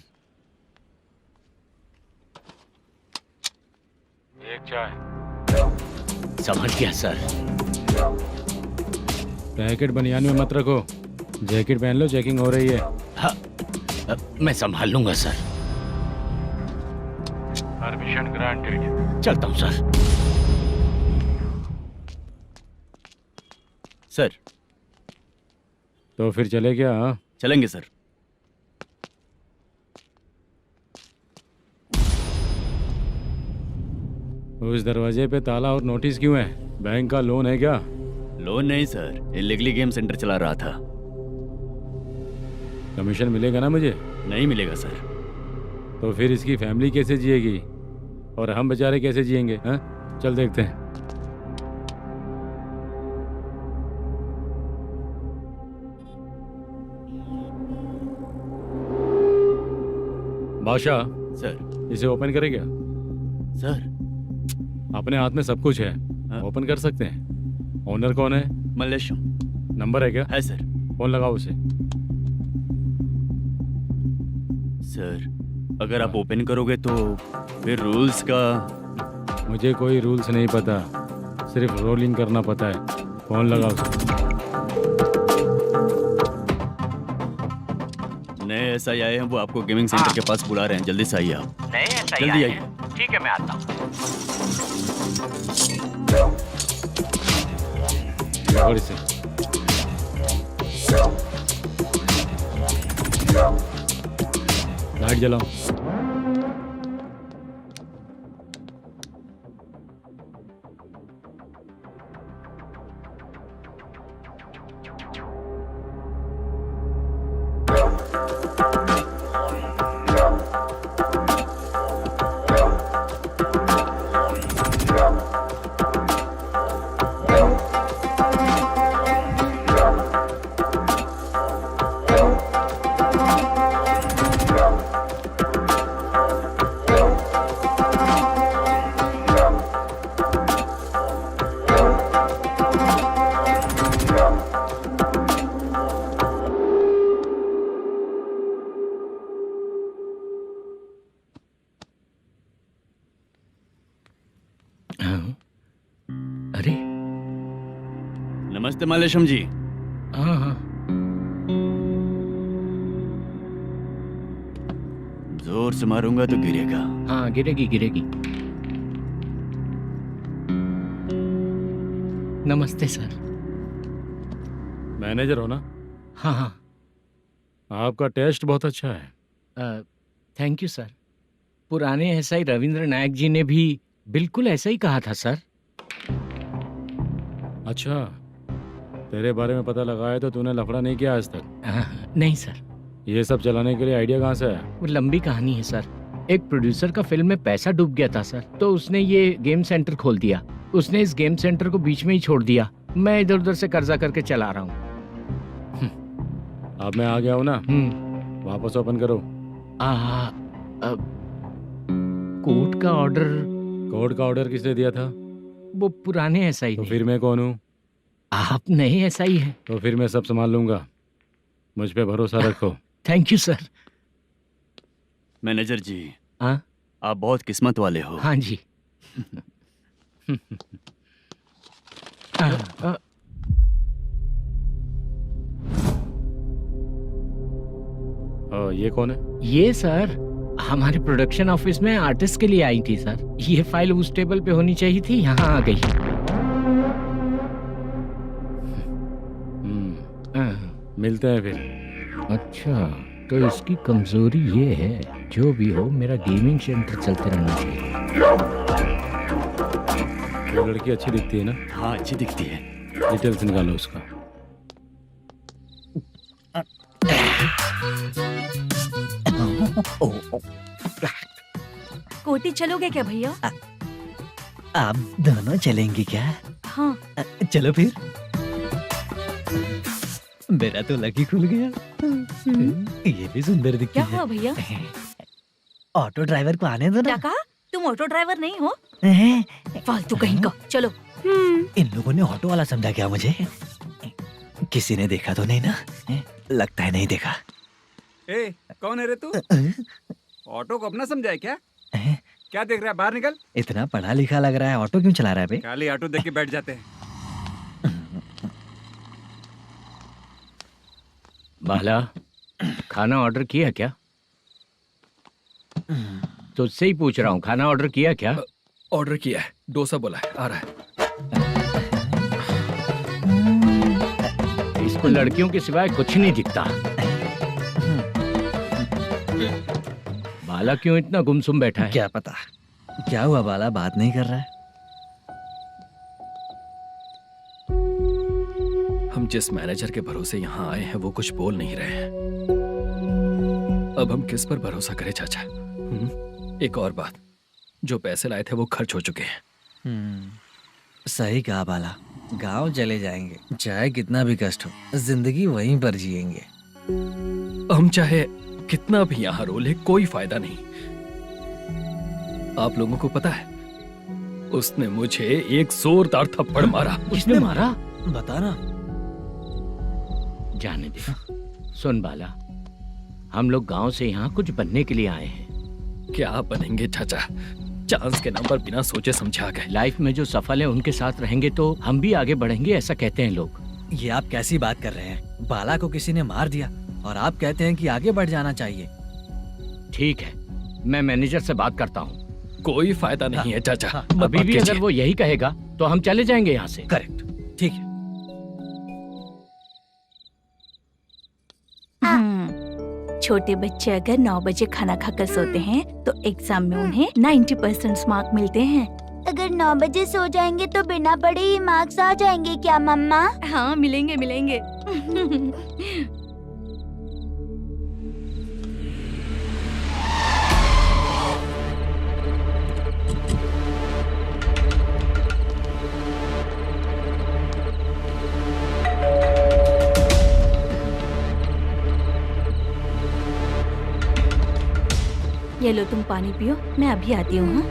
एक चाय। समझ गया सर। पैकेट बनियान में मत रखो, जैकेट पहन लो, चेकिंग हो रही है। हाँ, मैं संभाल लूंगा सर। Permission granted. चलता हूँ सर। सर तो फिर चले क्या? हाँ? चलेंगे सर। उस दरवाजे पे ताला और नोटिस क्यों है? बैंक का लोन है क्या? लोन नहीं सर, इलीगली गेम सेंटर चला रहा था। कमीशन मिलेगा ना मुझे? नहीं मिलेगा सर। तो फिर इसकी फैमिली कैसे जिएगी और हम बेचारे कैसे जिएंगे? हाँ, चल देखते हैं। बादशाह सर। इसे ओपन करे क्या? सर अपने हाथ में सब कुछ है, ओपन कर सकते हैं। ओनर कौन है? मल्लेशम। नंबर है क्या? है सर। फोन लगाओ उसे। सर अगर आप ओपन करोगे तो फिर रूल्स का। मुझे कोई रूल्स नहीं पता, सिर्फ रोलिंग करना पता है। फोन लगाओ उसे। नए एसआई आए हैं, वो आपको गेमिंग सेंटर के पास बुला रहे हैं, जल्दी से आइए आप। नए एसआई जल्दी आए आइए। हैं? ठीक है मैं आता हूँ। और इसे लाइट जलाओ। अरे नमस्ते मल्लेशम जी। हाँ हाँ। जोर से मारूंगा तो गिरेगा। हाँ गिरेगी गिरेगी। नमस्ते सर। मैनेजर हो ना? हाँ हाँ। आपका टेस्ट बहुत अच्छा है। Thank you sir. पुराने एसआई रविंद्र नायक जी ने भी बिल्कुल ऐसा ही कहा था सर। अच्छा, तेरे बारे में पता लगाया तो तूने लफड़ा नहीं किया आज तक? नहीं सर। ये सब चलाने के लिए आइडिया कहाँ से है? वो लंबी कहानी है सर। एक प्रोड्यूसर का फिल्म में पैसा डूब गया था सर, तो उसने ये गेम सेंटर खोल दिया। उसने इस गेम सेंटर को बीच में ही छोड़ दिया। मैं इधर उधर से कर्जा करके चला रहा हूँ। अब मैं आ गया हूँ ना, वापस ओपन करो। कोर्ट का ऑर्डर। कोर्ट का ऑर्डर किसने दिया था? वो पुराने एसआई तो ने। फिर मैं कौन हूँ? आप नए एसआई हैं। तो फिर मैं सब संभाल लूंगा, मुझ पे भरोसा रखो। Thank you sir. मैनेजर जी, हाँ आप बहुत किस्मत वाले हो। हाँ जी। ये कौन है? ये सर हमारे प्रोडक्शन ऑफिस में आर्टिस्ट के लिए आई थी सर। ये फाइल उस टेबल पे होनी चाहिए थी, यहाँ आ गई। मिलते हैं फिर। अच्छा, तो इसकी कमजोरी ये है, जो भी हो मेरा गेमिंग सेंटर चलते रहना चाहिए। वो लड़की अच्छी दिखती है ना? हाँ, अच्छी दिखती है। डिटेल्स निकालो उसका। कोटी चलोगे क्या भैया? आप दोनों चलेंगे क्या? हाँ। चलो फिर। मेरा तो लकी खुल गया। ये भी सुंदर दिखती क्या है। हुआ भैया? ऑटो ड्राइवर को आने दो क्या ना। कहा? तुम ऑटो ड्राइवर नहीं हो? फालतू कहीं का। चलो। इन लोगों ने ऑटो वाला समझा क्या मुझे? किसी ने देखा तो नहीं ना? लगता है नहीं देखा। ए, कौन है रे तू? ऑटो को अपना समझा है क्या? क्या देख रहा है? बाहर निकल। इतना पढ़ा लिखा लग रहा है, ऑटो क्यों चला रहा है बे? खाली ऑटो देख के बैठ जाते हैं। बाला, खाना ऑर्डर किया क्या? तुझसे ही पूछ रहा हूँ, खाना ऑर्डर किया क्या? ऑर्डर किया है, डोसा बोला है, आ रहा है। इसको लड़कियों के सिवाय कुछ नहीं दिखता। बाला क्यों इतना गुमसुम बैठा है? क्या पता क्या हुआ, बाला बात नहीं कर रहा है। हम जिस मैनेजर के भरोसे यहाँ आए हैं वो कुछ बोल नहीं रहे हैं। अब हम किस पर भरोसा करें चाचा? एक और बात, जो पैसे लाए थे वो खर्च हो चुके हैं। सही कहा बाला, गांव चले जाएंगे, चाहे कितना भी कष्ट हो, जिंदगी वहीं पर जिएंगे। हम चाहे कितना भी यहाँ रो ले, कोई फायदा नहीं। आप लोगों को पता है, उसने मुझे एक जोरदार थप्पड़ मारा। उसने मारा? बताना। जाने दे। सुन बाला, हम लोग गांव से यहाँ कुछ बनने के लिए आए हैं। क्या बनेंगे चाचा? चांस के नाम पर बिना सोचे समझे आ गए। लाइफ में जो सफल है उनके साथ रहेंगे तो हम भी आगे बढ़ेंगे, ऐसा कहते हैं लोग। ये आप कैसी बात कर रहे हैं? बाला को किसी ने मार दिया और आप कहते हैं कि आगे बढ़ जाना चाहिए। ठीक है, मैं मैनेजर से बात करता हूँ। कोई फायदा नहीं है चाचा। अभी भी अगर वो यही कहेगा तो हम चले जाएंगे यहाँ से। करेक्ट, ठीक है। छोटे बच्चे अगर 9 बजे खाना खाकर सोते हैं तो एग्जाम में उन्हें 90% मार्क मिलते हैं। अगर 9 बजे सो जाएंगे तो बिना पढ़े ही मार्क्स आ जाएंगे क्या मम्मा? हाँ, मिलेंगे मिलेंगे। ये लो, तुम पानी पियो, मैं अभी आती हूँ।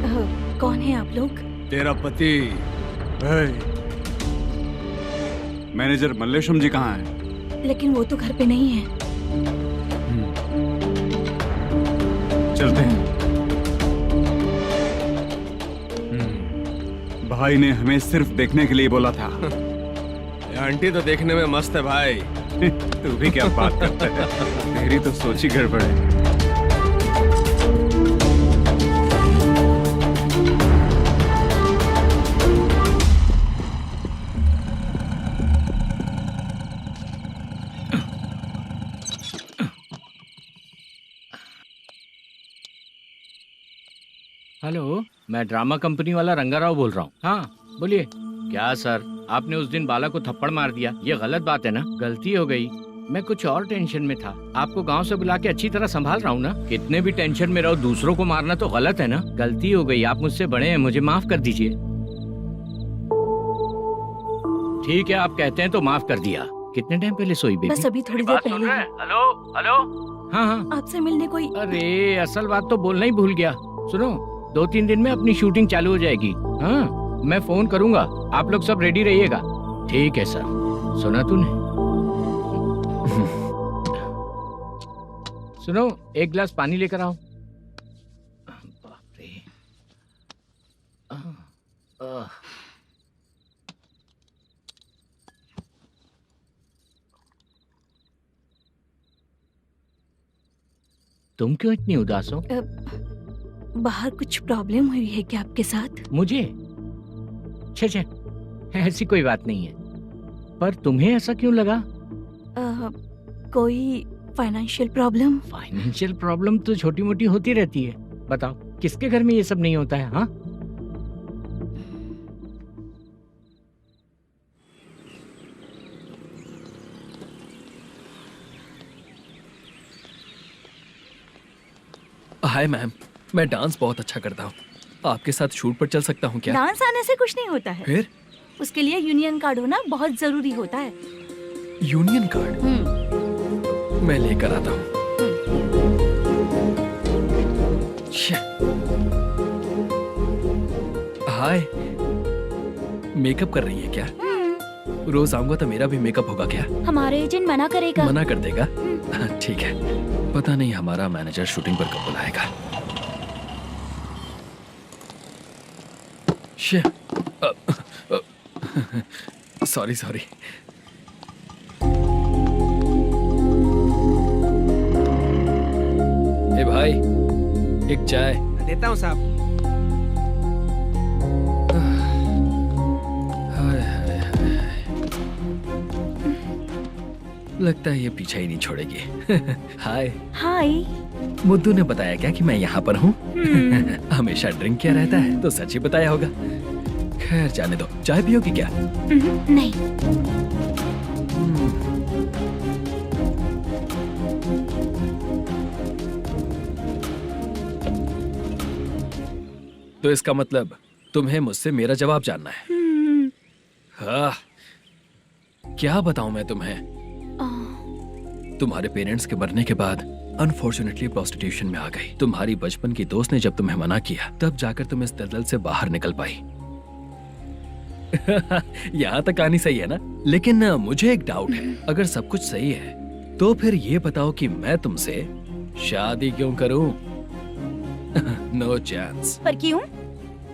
हाँ, कौन है आप लोग? तेरा पति। मैनेजर मल्लेशम जी कहाँ हैं? लेकिन वो तो घर पे नहीं है। चलते हैं। भाई ने हमें सिर्फ देखने के लिए बोला था। आंटी तो देखने में मस्त है भाई। तू भी क्या बात करता है? तेरी तो सोच ही गड़बड़ है। हेलो, मैं ड्रामा कंपनी वाला रंगाराव बोल रहा हूँ। हाँ बोलिए। क्या सर, आपने उस दिन बाला को थप्पड़ मार दिया, ये गलत बात है ना? गलती हो गई, मैं कुछ और टेंशन में था। आपको गांव से बुला के अच्छी तरह संभाल रहा हूँ ना। कितने भी टेंशन में रहो, दूसरों को मारना तो गलत है ना। गलती हो गई, आप मुझसे बड़े हैं, मुझे माफ कर दीजिए। ठीक है, आप कहते हैं तो माफ कर दिया। कितने टाइम पहले सोई बेबी? बस अभी थोड़ी देर पहले ही। Hello hello. हाँ हाँ, आपसे मिलने कोई। अरे असल बात तो बोलना ही भूल गया। सुनो, 2-3 दिन में अपनी शूटिंग चालू हो जाएगी। हाँ, मैं फोन करूंगा, आप लोग सब रेडी रहिएगा। ठीक है सर। सुना तूने? सुनो, एक गिलास पानी लेकर आओ। बाप रे। तुम क्यों इतनी उदास हो? बाहर कुछ प्रॉब्लम हुई है क्या आपके साथ? मुझे? छे, ऐसी कोई बात नहीं है। पर तुम्हें ऐसा क्यों लगा? कोई फाइनेंशियल प्रॉब्लम? फाइनेंशियल प्रॉब्लम तो छोटी मोटी होती रहती है। बताओ, किसके घर में ये सब नहीं होता है? हाँ, हाय मैम, मैं डांस बहुत अच्छा करता हूँ। आपके साथ शूट पर चल सकता हूँ क्या? डांस आने से कुछ नहीं होता है। फिर? उसके लिए यूनियन कार्ड होना बहुत जरूरी होता है। Union card? मैं लेकर आता हूँ। हाय, मेकअप कर रही है क्या? रोज आऊंगा तो मेरा भी मेकअप होगा क्या? हमारे एजेंट मना करेगा। मना कर देगा? ठीक है, पता नहीं हमारा मैनेजर शूटिंग पर कब बुलाएगा। सॉरी। ए भाई, एक चाय। देता हूँ साहब। लगता है ये पीछा ही नहीं छोड़ेगी। हाय। हाय। मुद्दू ने बताया क्या कि मैं यहाँ पर हूँ? हमेशा ड्रिंक किया रहता है तो सच ही बताया होगा। खैर जाने दो, चाय पियोगी क्या? नहीं। तो इसका मतलब तुम्हें मुझसे मेरा जवाब जानना है? हाँ, क्या बताऊं मैं तुम्हें? तुम्हारे पेरेंट्स के मरने के बाद अनफॉर्चुनेटली प्रोस्टिट्यूशन में आ गई। तुम्हारी बचपन की दोस्त ने जब तुम्हें मना किया, तब जाकर तुम इस दलदल से बाहर निकल पाई। यहाँ तक कहानी सही है ना? लेकिन मुझे एक डाउट है। अगर सब कुछ सही है तो फिर ये बताओ कि मैं तुमसे शादी क्यों करूं? No chance. पर क्यों?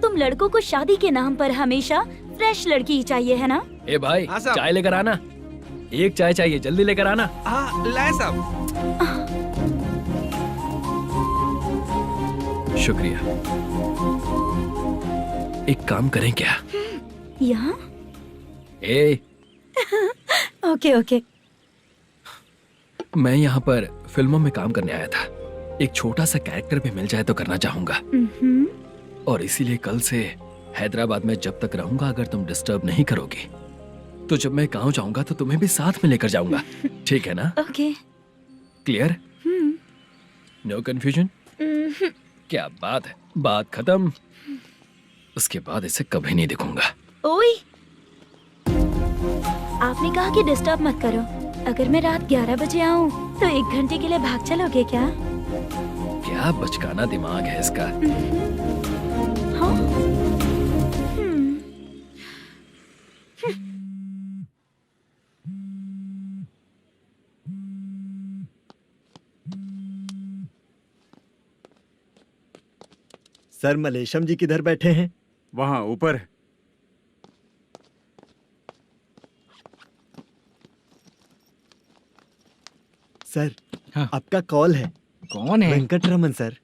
तुम लड़कों को शादी के नाम पर हमेशा फ्रेश लड़की ही चाहिए, है ना? ए भाई, चाय लेकर आना। एक चाय चाहिए, जल्दी लेकर आना। हाँ, लाए साहब। शुक्रिया। एक काम करें क्या? यहाँ? ए, ओके। मैं यहाँ पर फिल्मों में काम करने आया था। एक छोटा सा कैरेक्टर भी मिल जाए तो करना चाहूंगा। और इसीलिए कल से हैदराबाद में जब तक रहूंगा, अगर तुम डिस्टर्ब नहीं करोगी तो जब मैं गांव जाऊंगा तो तुम्हें भी साथ में लेकर जाऊंगा। ठीक है ना? ओके। क्लियर? No confusion? क्या बात है, बात खत्म। उसके बाद इसे कभी नहीं दिखूंगा। ओए, आपने कहा कि डिस्टर्ब मत करो। अगर मैं रात 11 बजे आऊं तो 1 घंटे के लिए भाग चलोगे क्या? क्या बचकाना दिमाग है इसका। हाँ? सर, मलेशम जी किधर बैठे हैं? वहाँ ऊपर। सर, हाँ। आपका कॉल है। कौन है? Venkataraman sir.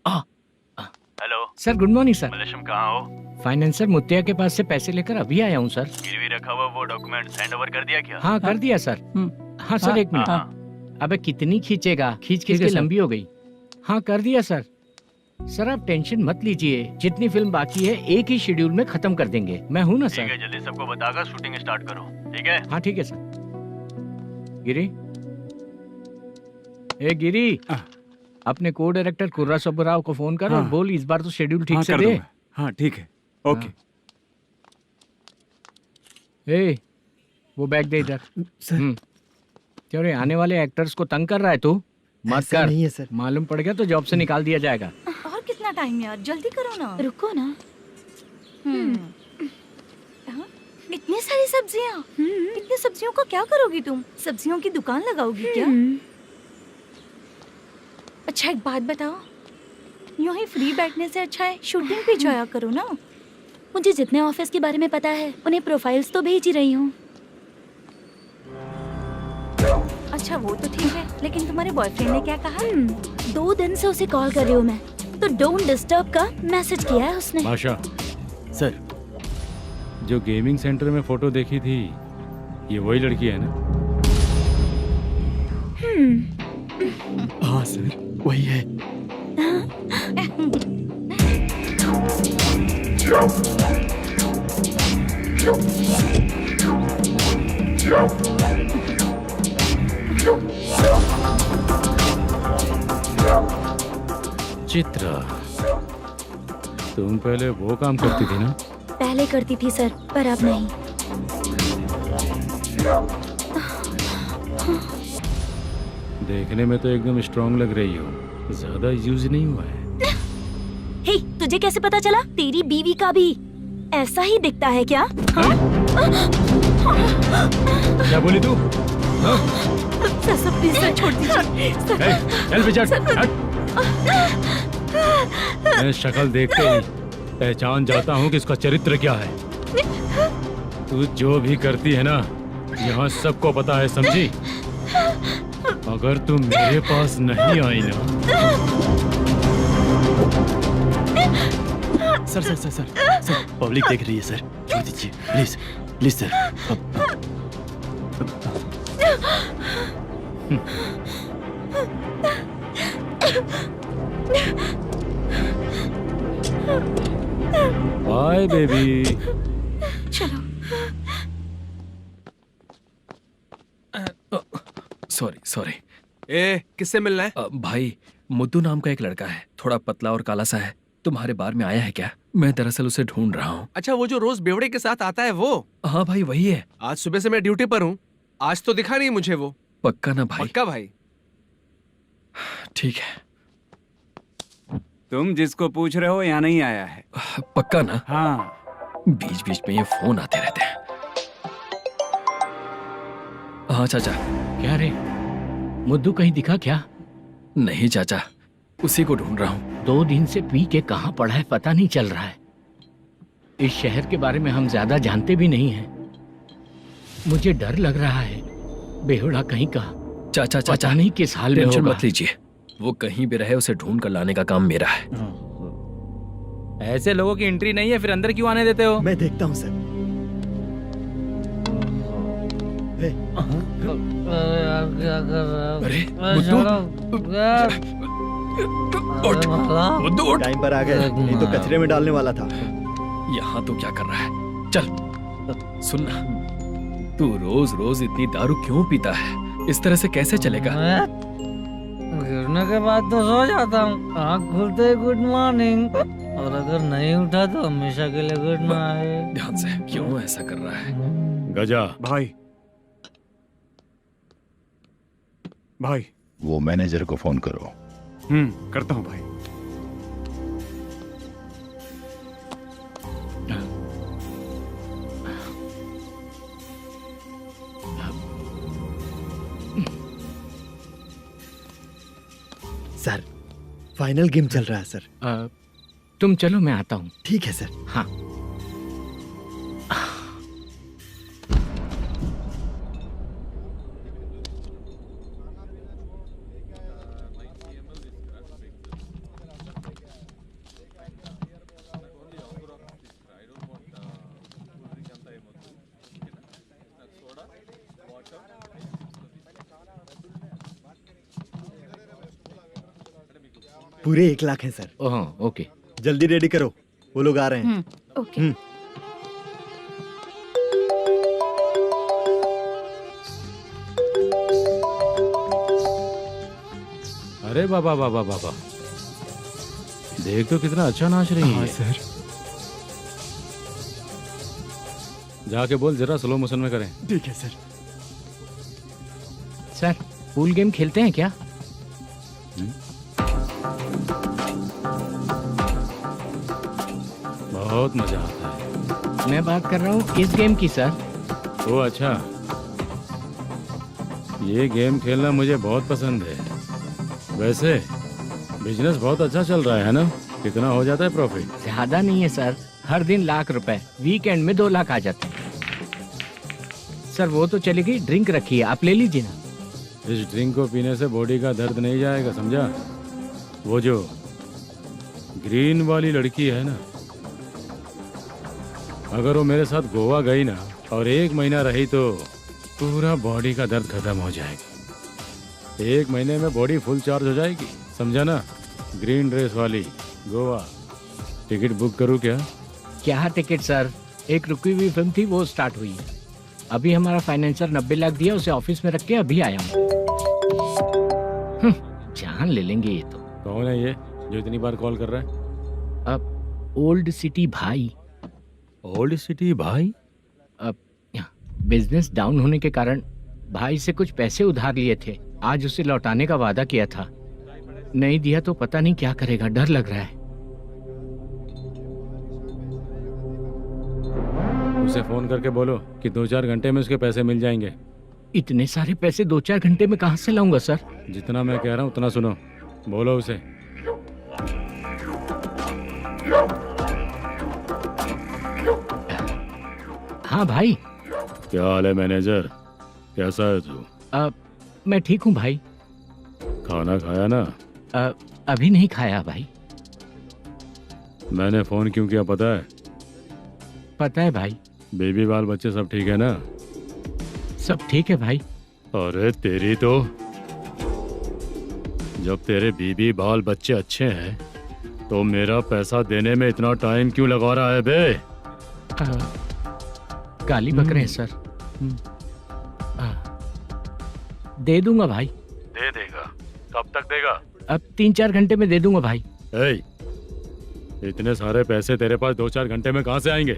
Hello sir, good morning sir. Malesham, कहाँ हो? फाइनेंसर मुत्तिया के पास से पैसे लेकर अभी आया हूँ सर। गिरवी रखा हुआ वो डॉक्यूमेंट हैंड ओवर कर दिया क्या? हाँ, कर दिया सर। हाँ सर, एक मिनट। अबे कितनी खींचेगा, खींच के लंबी हो गई। हाँ, कर दिया सर। सर आप टेंशन मत लीजिए, जितनी फिल्म बाकी है एक ही शेड्यूल में खत्म कर देंगे। मैं हूँ ना ठीक सर। है, जल्दी सबको बताकर शूटिंग स्टार्ट करो, ठीक है? हाँ ठीक है सर। गिरी, ए गिरी, अपने को डायरेक्टर कुर्रा सुब्बराव को फोन कर और हाँ। बोल इस बार तो शेड्यूल ठीक हाँ, से कर दे। दूंगा। हाँ ठीक है, ओके। ए, वो बैग दे इधर। सर क्यों रे, आने वाले एक्टर्स को तंग कर रहा है तू? मत ऐसा कर, नहीं है सर। मालूम पड़ गया तो जॉब से निकाल दिया जाएगा। और कितना टाइम यार, जल्दी करो ना। रुको ना। हाँ? इतनी सारी सब्जियाँ, इतनी सब्जियों को क्या करोगी तुम? सब्जियों की दुकान लगाओगी क्या? अच्छा एक बात बताओ, यूं ही फ्री बैठने से अच्छा है शूटिंग भी जाया करो ना। मुझे जितने ऑफिस के बारे में पता है उन्हें प्रोफाइल्स तो भेज ही रही हूँ। अच्छा वो तो ठीक है, लेकिन तुम्हारे बॉयफ्रेंड ने क्या कहा? 2 दिन से उसे कॉल कर रही हूँ मैं, तो डोंट डिस्टर्ब का मैसेज किया है उसने। बादशाह, सर जो गेमिंग सेंटर में फोटो देखी थी, ये वही लड़की है ना? हाँ सर, वही है। चित्रा, तुम पहले वो काम करती थी ना? पहले करती थी सर, पर अब नहीं। देखने में तो एकदम स्ट्रांग लग रही हो, ज्यादा यूज नहीं हुआ है। हे, तुझे कैसे पता चला? तेरी बीवी का भी ऐसा ही दिखता है क्या? हाँ? क्या बोली तू? सर प्लीज सर छोड़ दीजिए। चल विजय, हट। मैं शक्ल देखते ही पहचान जाता हूँ कि इसका चरित्र क्या है। तू जो भी करती है ना, यहाँ सबको पता है, समझी? अगर तू मेरे पास नहीं आई ना। Sir sir sir sir sir, public देख रही है सर, छोड़ दीजिए please please sir. Bye baby. चलो। Sorry sorry. ए, किससे मिलना है? भाई, मुद्दू नाम का एक लड़का है, थोड़ा पतला और काला सा है, तुम्हारे बार में आया है क्या? मैं दरअसल उसे ढूंढ रहा हूँ। अच्छा, वो जो रोज बेवड़े के साथ आता है वो? हाँ भाई वही है। आज सुबह से मैं ड्यूटी पर हूँ, आज तो दिखा नहीं मुझे वो। पक्का ना भाई? पक्का भाई। ठीक है। तुम जिसको पूछ रहे हो यहाँ नहीं आया है। पक्का ना? हाँ। बीच बीच में ये फोन आते रहते हैं। हाँ चाचा। क्या रे, मुद्दू कहीं दिखा क्या? नहीं चाचा, उसी को ढूंढ रहा हूँ। 2 दिन से पी के कहाँ पड़ा है पता नहीं चल रहा है। इस शहर के बारे में हम ज्यादा जानते भी नहीं हैं। मुझे डर लग रहा है, बेहुड़ा कहीं का। चाचा चाचा, पता नहीं किस हाल में टेंशन होगा। मत लीजिए, वो कहीं भी रहे उसे ढूंढ कर लाने का काम मेरा है। ऐसे लोगों की एंट्री नहीं है, फिर अंदर क्यों आने देते हो? मैं देखता हूँ सर। अरे मुद्दू उठ। टाइम पर आ गए, नहीं तो कचरे में डालने वाला था। यहाँ तो क्या कर रहा है? चल सुनना, तू रोज रोज इतनी दारू क्यों पीता है? इस तरह से कैसे चलेगा? गिरने के बाद तो सो जाता हूँ, आँख खुलते ही गुड मॉर्निंग, और अगर नहीं उठा तो हमेशा के लिए गुड नाइट। ध्यान से, क्यों ऐसा कर रहा है? गजा भाई, भाई वो मैनेजर को फोन करो। करता हूँ भाई। सर, फाइनल गेम चल रहा है सर। तुम चलो, मैं आता हूँ। ठीक है सर। हाँ। पूरे 1 लाख हैं सर। Oh okay. जल्दी रेडी करो, वो लोग आ रहे हैं। ओके। अरे बाबा बाबा बाबा, देख तो कितना अच्छा नाच रही है। सर। जाके बोल जरा स्लो मोशन में करें। ठीक है सर। सर पूल गेम खेलते हैं क्या? बहुत मजा आता है। मैं बात कर रहा हूँ इस गेम की सर। ओ अच्छा, ये गेम खेलना मुझे बहुत पसंद है। वैसे बिजनेस बहुत अच्छा चल रहा है ना? कितना हो जाता है प्रॉफिट? ज्यादा नहीं है सर, हर दिन लाख रुपए, वीकेंड में 2 लाख आ जाते हैं। सर वो तो चलेगी, ड्रिंक रखी है, आप ले लीजिए ना। इस ड्रिंक को पीने से बॉडी का दर्द नहीं जाएगा, समझा? वो जो ग्रीन वाली लड़की है ना, अगर वो मेरे साथ गोवा गई ना और 1 महीना रही तो पूरा बॉडी का दर्द खत्म हो जाएगा। 1 महीने में बॉडी फुल चार्ज हो जाएगी, समझा ना? ग्रीन ड्रेस वाली गोवा। टिकट बुक करूँ क्या? क्या टिकट सर, एक रुकी हुई फिल्म थी वो स्टार्ट हुई है। अभी हमारा फाइनेंसर 90 लाख दिया, उसे ऑफिस में रख के अभी आया हूँ। जान ले लेंगे ये तो। कौन है ये जो इतनी बार कॉल कर रहा है? अब ओल्ड सिटी भाई। ओल्ड सिटी भाई? अब बिजनेस डाउन होने के कारण भाई से कुछ पैसे उधार लिए थे, आज उसे लौटाने का वादा किया था। नहीं दिया तो पता नहीं क्या करेगा, डर लग रहा है। उसे फोन करके बोलो कि 2-4 घंटे में उसके पैसे मिल जाएंगे। इतने सारे पैसे 2-4 घंटे में कहाँ से लाऊंगा सर? जितना मैं कह रहा हूँ उतना सुनो, बोलो उसे। हाँ भाई। क्या हाल है मैनेजर, कैसा है तू? मैं ठीक हूँ भाई। खाना खाया ना? अभी नहीं खाया भाई। मैंने फोन क्यों किया पता है? पता है भाई। बेबी बाल बच्चे सब ठीक है ना? सब ठीक है भाई। अरे तेरी तो, जब तेरे बीबी बाल बच्चे अच्छे हैं तो मेरा पैसा देने में इतना टाइम क्यों लगा रहा है बे? गाली बक रहे हैं सर। दे दूंगा भाई। दे देगा? कब तक देगा? अब 3-4 घंटे में दे दूंगा भाई। इतने सारे पैसे तेरे पास 2-4 घंटे में कहाँ से आएंगे?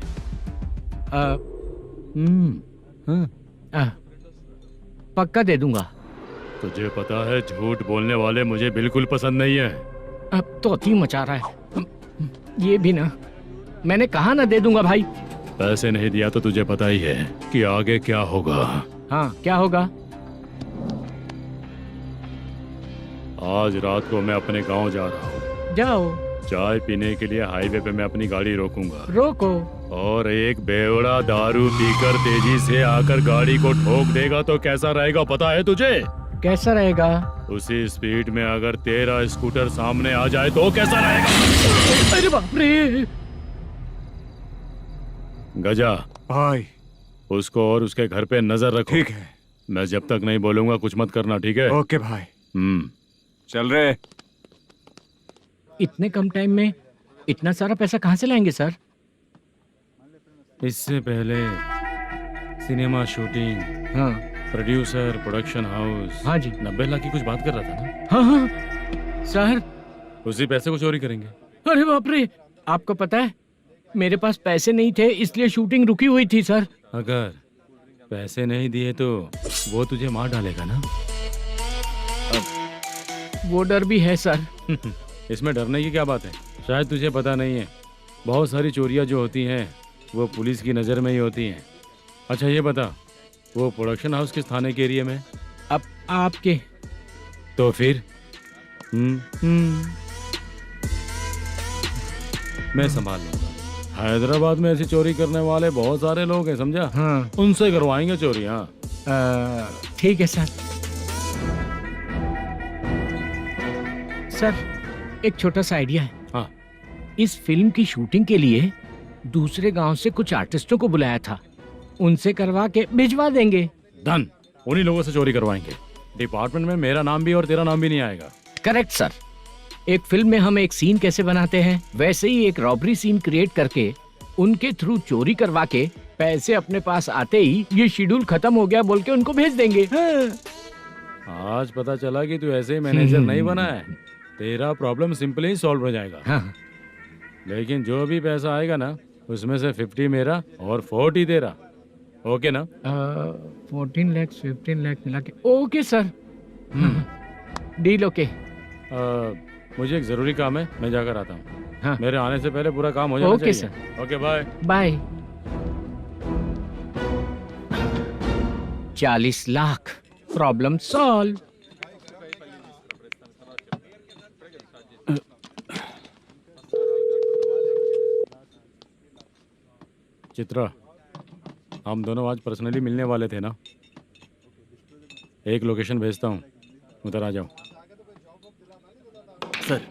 पक्का दे दूंगा। तुझे पता है झूठ बोलने वाले मुझे बिल्कुल पसंद नहीं है। अब तो अति मचा रहा है ये भी ना। मैंने कहा ना दे दूंगा भाई। पैसे नहीं दिया तो तुझे पता ही है कि आगे क्या होगा। हाँ क्या होगा? आज रात को मैं अपने गांव जा रहा हूँ। जाओ। चाय पीने के लिए हाईवे पे मैं अपनी गाड़ी रोकूंगा। रोको। और एक बेवड़ा दारू पीकर तेजी से आकर गाड़ी को ठोक देगा तो कैसा रहेगा पता है तुझे? कैसा रहेगा? उसी स्पीड में अगर तेरा स्कूटर सामने आ जाए तो कैसा रहेगा? अरे बाप रे। गजा भाई, उसको और उसके घर पे नजर रखो। ठीक है। मैं जब तक नहीं बोलूंगा कुछ मत करना, ठीक है? ओके भाई। चल रहे। इतने कम टाइम में इतना सारा पैसा कहाँ से लाएंगे सर? इससे पहले सिनेमा शूटिंग, हाँ, प्रोड्यूसर, प्रोडक्शन हाउस। हाँ जी। 90 लाख की कुछ बात कर रहा था ना? हाँ हाँ सर। उसी पैसे को चोरी करेंगे। अरे बाप रे, आपको पता है मेरे पास पैसे नहीं थे इसलिए शूटिंग रुकी हुई थी सर। अगर पैसे नहीं दिए तो वो तुझे मार डालेगा ना? वो डर भी है सर। इसमें डरने की क्या बात है? शायद तुझे पता नहीं है, बहुत सारी चोरियां जो होती हैं वो पुलिस की नज़र में ही होती हैं। अच्छा ये बता, वो प्रोडक्शन हाउस किस थाने के एरिया में? अब आपके। तो फिर मैं संभाल लूंगा। हैदराबाद में ऐसी चोरी करने वाले बहुत सारे लोग हैं, समझा? हाँ। उनसे करवाएंगे चोरी। हाँ ठीक है सर। सर एक छोटा सा आइडिया है। हाँ। इस फिल्म की शूटिंग के लिए दूसरे गांव से कुछ आर्टिस्टों को बुलाया था, उनसे करवा के भिजवा देंगे। डन, उन्हीं लोगों से चोरी करवाएंगे। डिपार्टमेंट में मेरा नाम भी और तेरा नाम भी नहीं आएगा। Correct sir. एक फिल्म में हम एक सीन कैसे बनाते हैं, वैसे ही एक रॉबरी सीन क्रिएट करके उनके थ्रू चोरी करवा के पैसे अपने पास आते ही ये शेड्यूल खत्म हो गया बोल के उनको भेज देंगे। आज पता चला कि तू ऐसे ही मैनेजर नहीं बना है, तेरा प्रॉब्लम सिंपली ही सॉल्व हो जाएगा। हाँ। लेकिन जो भी पैसा आएगा ना उसमें से 50 मेरा और 40 तेरा, ओके ना? 14 लाख 15 लाख मिला के ओके सर। Deal okay. मुझे एक जरूरी काम है, मैं जाकर आता हूँ। हाँ। मेरे आने से पहले पूरा काम हो जाना ओके चाहिए। Sir. Okay bye bye. 40 lakh problem solve. Chitra, हम दोनों आज पर्सनली मिलने वाले थे ना? एक लोकेशन भेजता हूँ, उधर आ जाओ। सर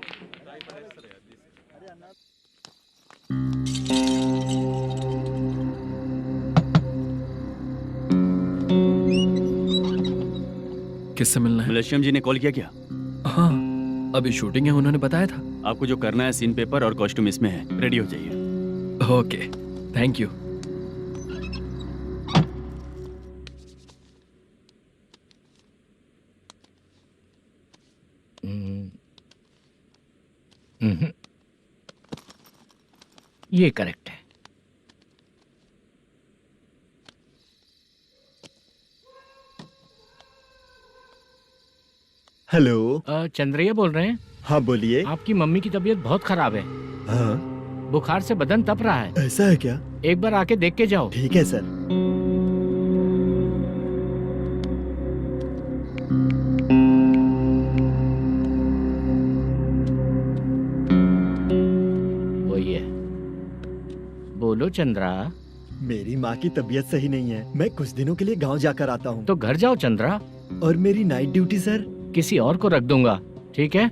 किससे मिलना है? मलेशियम जी ने कॉल किया क्या? हाँ, अभी शूटिंग है, उन्होंने बताया था। आपको जो करना है सीन पेपर और कॉस्ट्यूम इसमें है, रेडी हो जाइए। Okay, thank you. ये करेक्ट है। हेलो। चंद्रैया बोल रहे हैं? हाँ बोलिए। आपकी मम्मी की तबीयत बहुत खराब है। हाँ। बुखार से बदन तप रहा है। ऐसा है क्या? एक बार आके देख के जाओ। ठीक है सर। वही है। बोलो चंद्रा। मेरी माँ की तबीयत सही नहीं है, मैं कुछ दिनों के लिए गांव जाकर आता हूँ। तो घर जाओ चंद्रा। और मेरी नाइट ड्यूटी सर? किसी और को रख दूंगा, ठीक है?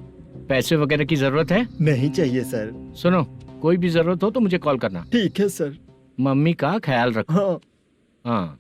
पैसे वगैरह की जरूरत है? नहीं चाहिए सर। सुनो, कोई भी जरूरत हो तो मुझे कॉल करना। ठीक है सर। मम्मी का ख्याल रखो। हाँ। हाँ।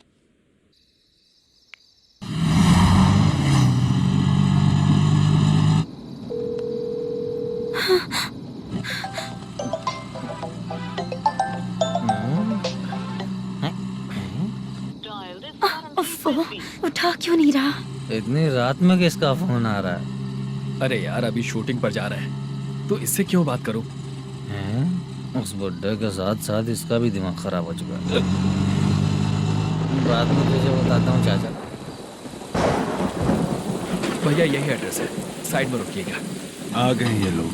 उठा क्यों नहीं रहा? इतनी रात में किसका फोन आ रहा है? अरे यार, अभी शूटिंग पर जा रहे हैं, तो इससे क्यों बात करूं? उस बुड्ढे के साथ साथ इसका भी दिमाग खराब हो चुका है। बाद में तुझे बताता हूँ चाचा। भैया यही एड्रेस है, साइड में रुकिएगा। आ गए ये लोग।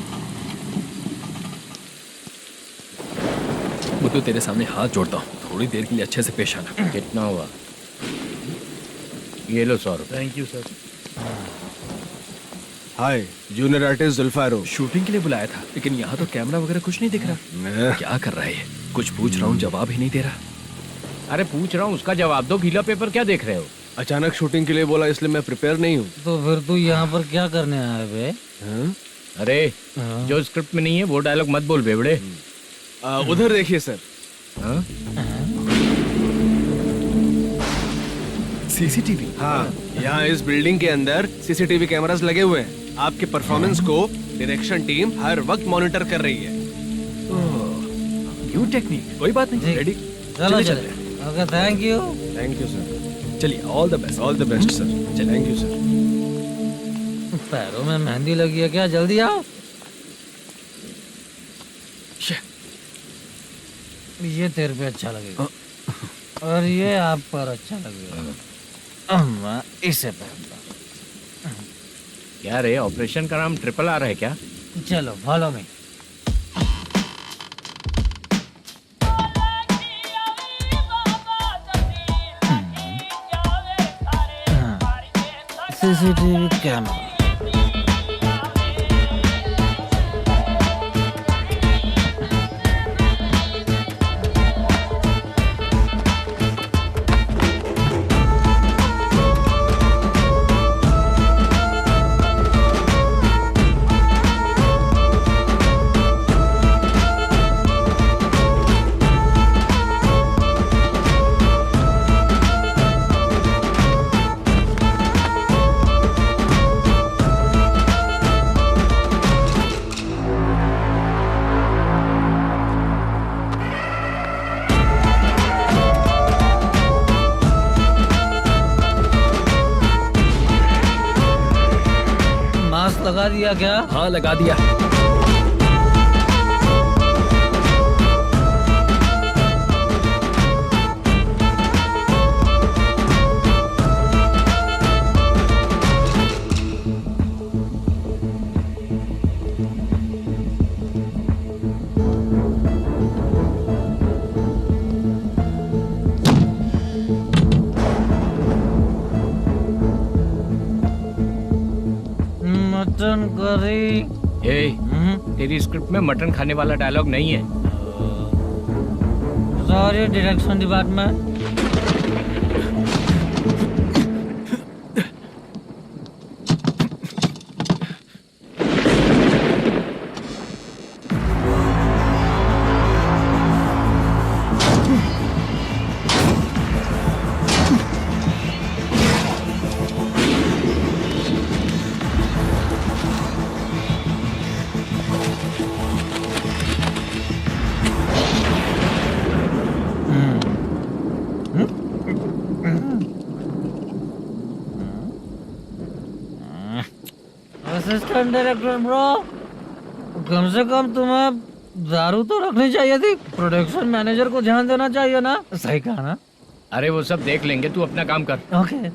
वो तो तेरे सामने हाथ जोड़ता हूँ, थोड़ी देर के लिए अच्छे से पेश आना। कितना हुआ? ये लो 100 रुपए। Thank you sir. Hi, junior artist जुल्फारो। शूटिंग के लिए बुलाया था, लेकिन यहाँ तो कैमरा वगैरह कुछ नहीं दिख रहा। क्या कर रहा है ये? कुछ पूछ रहा हूँ, जवाब ही नहीं दे रहा। अरे पूछ रहा हूँ, उसका जवाब दो। गीला पेपर क्या देख रहे हो? अचानक शूटिंग के लिए बोला, इसलिए मैं प्रिपेयर नहीं हूँ। तो फिर तू यहाँ पर क्या करने आया बे? अरे जो स्क्रिप्ट में नहीं है वो डायलॉग मत बोल बेवड़े। उधर देखिए सर। सीसीटीवी? हाँ, यहाँ इस बिल्डिंग के अंदर सीसीटीवी कैमरास लगे हुए हैं। आपके परफॉर्मेंस को डायरेक्शन टीम हर वक्त मॉनिटर कर रही है। न्यू टेक्निक, कोई बात नहीं। रेडी? चलो चले। Okay, thank you. Thank you sir. चलिए, all the best. All the best sir. Thank you sir. पैरों में मेहंदी लगी है क्या? जल्दी आओ। ये तेरे पे अच्छा लगेगा और ये आप पर अच्छा लगेगा। मैं इसे पहनता। क्या रे, ऑपरेशन का नाम ट्रिपल आर है क्या? चलो फॉलो मी। CCTV camera. लगा दिया क्या? हाँ लगा दिया। Mutton curry. तेरी स्क्रिप्ट में मटन खाने वाला डायलॉग नहीं है। Sorry direction department. Assistant director bro, कम से कम तुम्हें दारू तो रखनी चाहिए थी। प्रोडक्शन मैनेजर को ध्यान देना चाहिए ना। सही कहा ना? अरे वो सब देख लेंगे, तू अपना काम कर। ओके।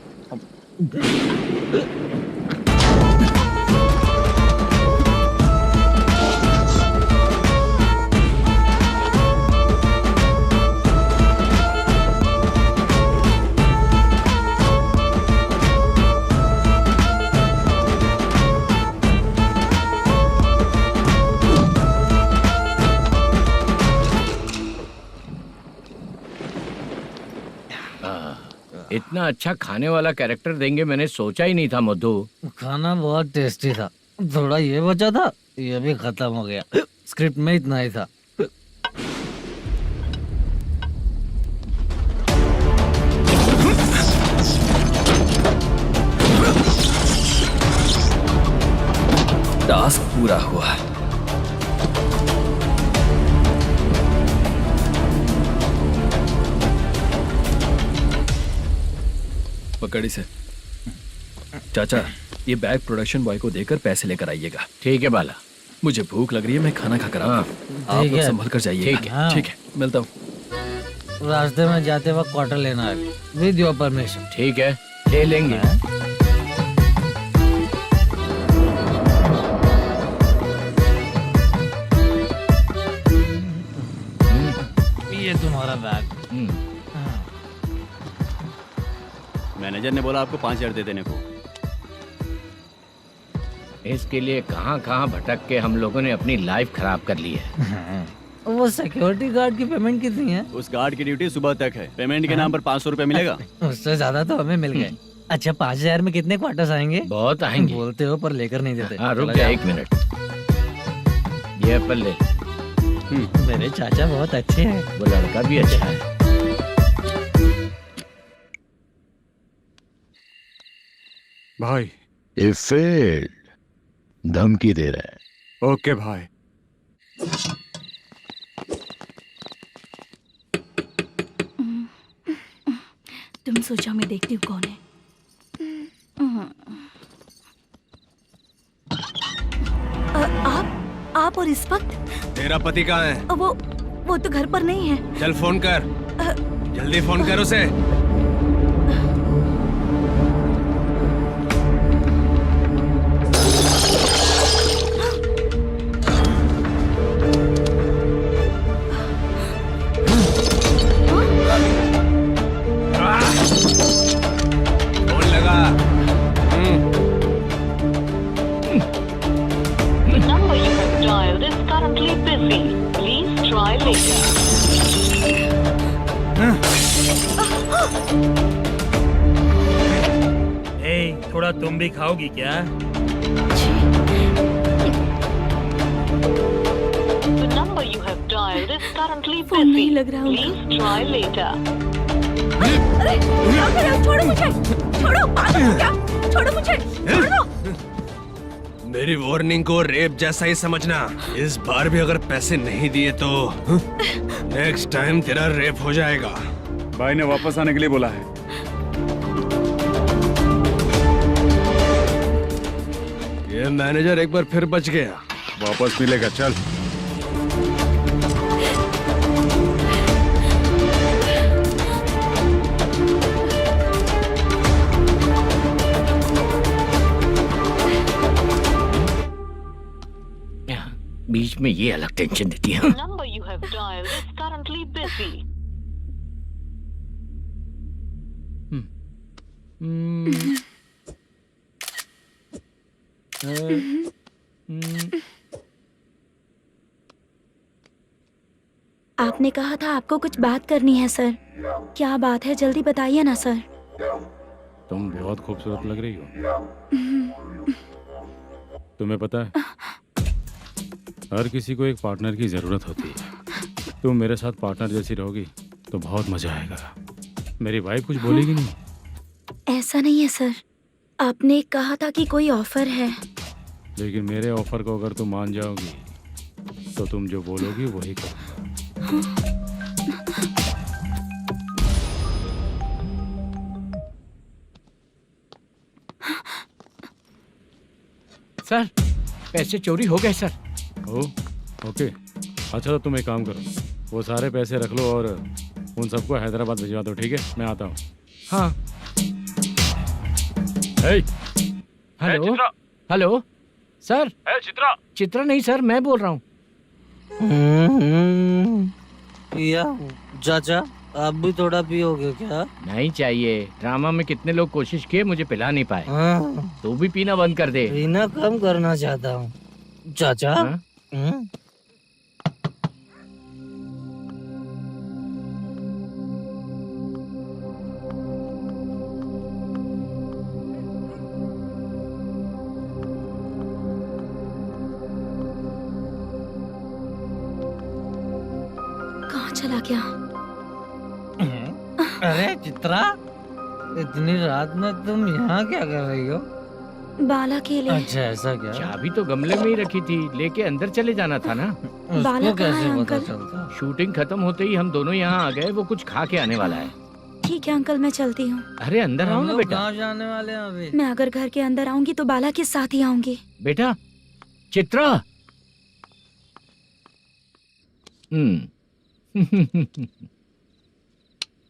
इतना अच्छा खाने वाला कैरेक्टर देंगे मैंने सोचा ही नहीं था मधु। खाना बहुत टेस्टी था। थोड़ा ये बचा था, ये भी खत्म हो गया। स्क्रिप्ट में इतना ही था। टास्क पूरा हुआ। पकड़ी से। चाचा, ये बैग प्रोडक्शन बॉय को देकर पैसे लेकर आइएगा। ठीक है बाला। मुझे भूख लग रही है, मैं खाना खाकर आता हूँ। आप लोग संभल कर जाइए। ठीक है। ठीक है, मिलता हूँ। रास्ते में जाते वक्त क्वार्टर लेना है, विद योर परमिशन। ठीक है, ले लेंगे। ये तुम्हारा बैग। मैनेजर ने बोला आपको 5,000 दे देने को। इसके लिए कहाँ कहाँ भटक के हम लोगों ने अपनी लाइफ खराब कर ली है। वो सिक्योरिटी गार्ड की पेमेंट कितनी है? उस गार्ड की ड्यूटी सुबह तक है। पेमेंट के नाम पर 500 रुपए मिलेगा। उससे ज्यादा तो हमें मिल गए। अच्छा, 5,000 में कितने क्वार्टर्स आएंगे? बहुत आएंगे। बोलते हो पर लेकर नहीं देते। हाँ रुक जा 1 मिनट। ये एप्पल ले। मेरे चाचा बहुत अच्छे हैं। वो लड़का भी अच्छा है। भाई ये फेल्ड धमकी दे रहा है। ओके भाई। तुम सोचो, मैं देखती हूँ कौन है। आप और इस वक्त? तेरा पति कहाँ है? वो तो घर पर नहीं है। चल फोन कर, जल्दी फोन कर उसे। फोन लगा। The number you have dialed is currently busy. Please try later. थोड़ा तुम भी खाओगी क्या? The number you have dialed is currently phone busy. नहीं लग रहा होगा। Please try later. अरे क्या कर रहे हो? छोड़ो मुझे, छोड़ो। पागल हो क्या? छोड़ो मुझे, छोड़ो। मेरी वार्निंग को रेप जैसा ही समझना। इस बार भी अगर पैसे नहीं दिए तो नेक्स्ट टाइम तेरा रेप हो जाएगा। भाई ने वापस आने के लिए बोला है। ये मैनेजर एक बार फिर बच गया। वापस मिलेगा, चल। बीच में ये अलग टेंशन देती है। number you have dialed is currently busy. आपने कहा था आपको कुछ बात करनी है सर। क्या बात है, जल्दी बताइए ना सर। तुम बहुत खूबसूरत लग रही हो। तुम्हें पता है, हर किसी को एक पार्टनर की जरूरत होती है। तुम मेरे साथ पार्टनर जैसी रहोगी तो बहुत मजा आएगा। मेरी वाइफ कुछ बोलेगी नहीं? ऐसा नहीं है सर, आपने कहा था कि कोई ऑफर है। लेकिन मेरे ऑफर को अगर तुम मान जाओगी तो तुम जो बोलोगी वही करूँगा। सर, पैसे चोरी हो गए सर। ओके, अच्छा तो तुम एक काम करो, वो सारे पैसे रख लो और उन सबको हैदराबाद भिजवा दो, ठीक है? मैं आता हूँ। हाँ। Hello hello sir. Chitra? Chitra नहीं सर, मैं बोल रहा हूँ। या चाचा, आप भी थोड़ा पियोगे क्या? नहीं चाहिए। ड्रामा में कितने लोग कोशिश किए, मुझे पिला नहीं पाए। तू भी पीना बंद कर दे। पीना कम करना चाहता हूँ चाचा। कहाँ चला गया? अरे चित्रा, इतनी रात में तुम यहाँ क्या कर रही हो? बाला के लिए। अच्छा ऐसा क्या? चाबी तो गमले में ही रखी थी, लेके अंदर चले जाना था ना। बाला कहाँ है कैसे पता अंकल? चलता? शूटिंग खत्म होते ही हम दोनों यहाँ आ गए। वो कुछ खा के आने वाला है। ठीक है अंकल, मैं चलती हूँ। अरे अंदर आओ हम ना लोग बेटा। कहाँ जाने वाले हैं अभी? मैं अगर घर के अंदर आऊंगी तो बाला के साथ ही आऊंगी। बेटा चित्रा।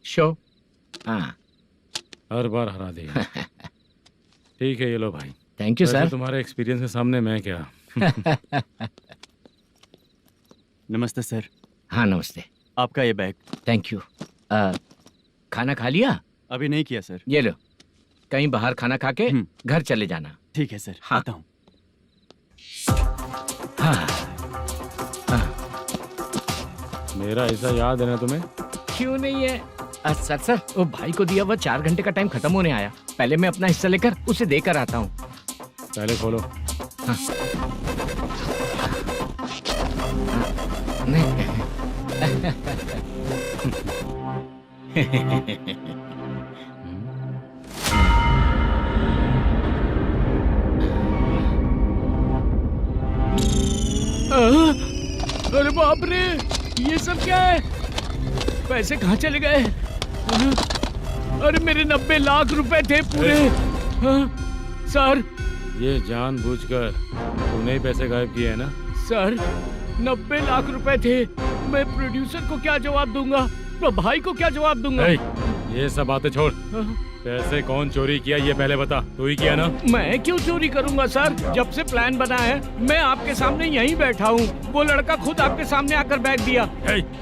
शो। हाँ, हर बार हरा देगा। ठीक है, ये लो भाई। Thank you sir. तुम्हारे एक्सपीरियंस के सामने मैं क्या। नमस्ते सर। हाँ नमस्ते। आपका ये बैग। Thank you. खाना खा लिया? अभी नहीं किया सर। ये लो, कहीं बाहर खाना खा के घर चले जाना। ठीक है सर। हाँ। आता हूँ। हाँ। हाँ। मेरा ऐसा याद है ना तुम्हें? क्यों नहीं है? सर वो भाई को दिया हुआ 4 घंटे का टाइम खत्म होने आया। पहले मैं अपना हिस्सा लेकर उसे देकर आता हूँ। पहले खोलो। हाँ। अरे बाप रे, ये सब क्या है? पैसे कहाँ चले गए? अरे मेरे 90 लाख रुपए थे पूरे। सर, ये जानबूझकर तूने ही पैसे गायब किए हैं ना? सर 90 लाख रुपए थे। मैं प्रोड्यूसर को क्या जवाब दूंगा, तो भाई को क्या जवाब दूंगा? ये सब बातें छोड़। पैसे कौन चोरी किया ये पहले बता। तू ही किया ना? मैं क्यों चोरी करूंगा सर? जब से प्लान बना है मैं आपके सामने यहीं बैठा हूँ। वो लड़का खुद आपके सामने आकर बैग दिया।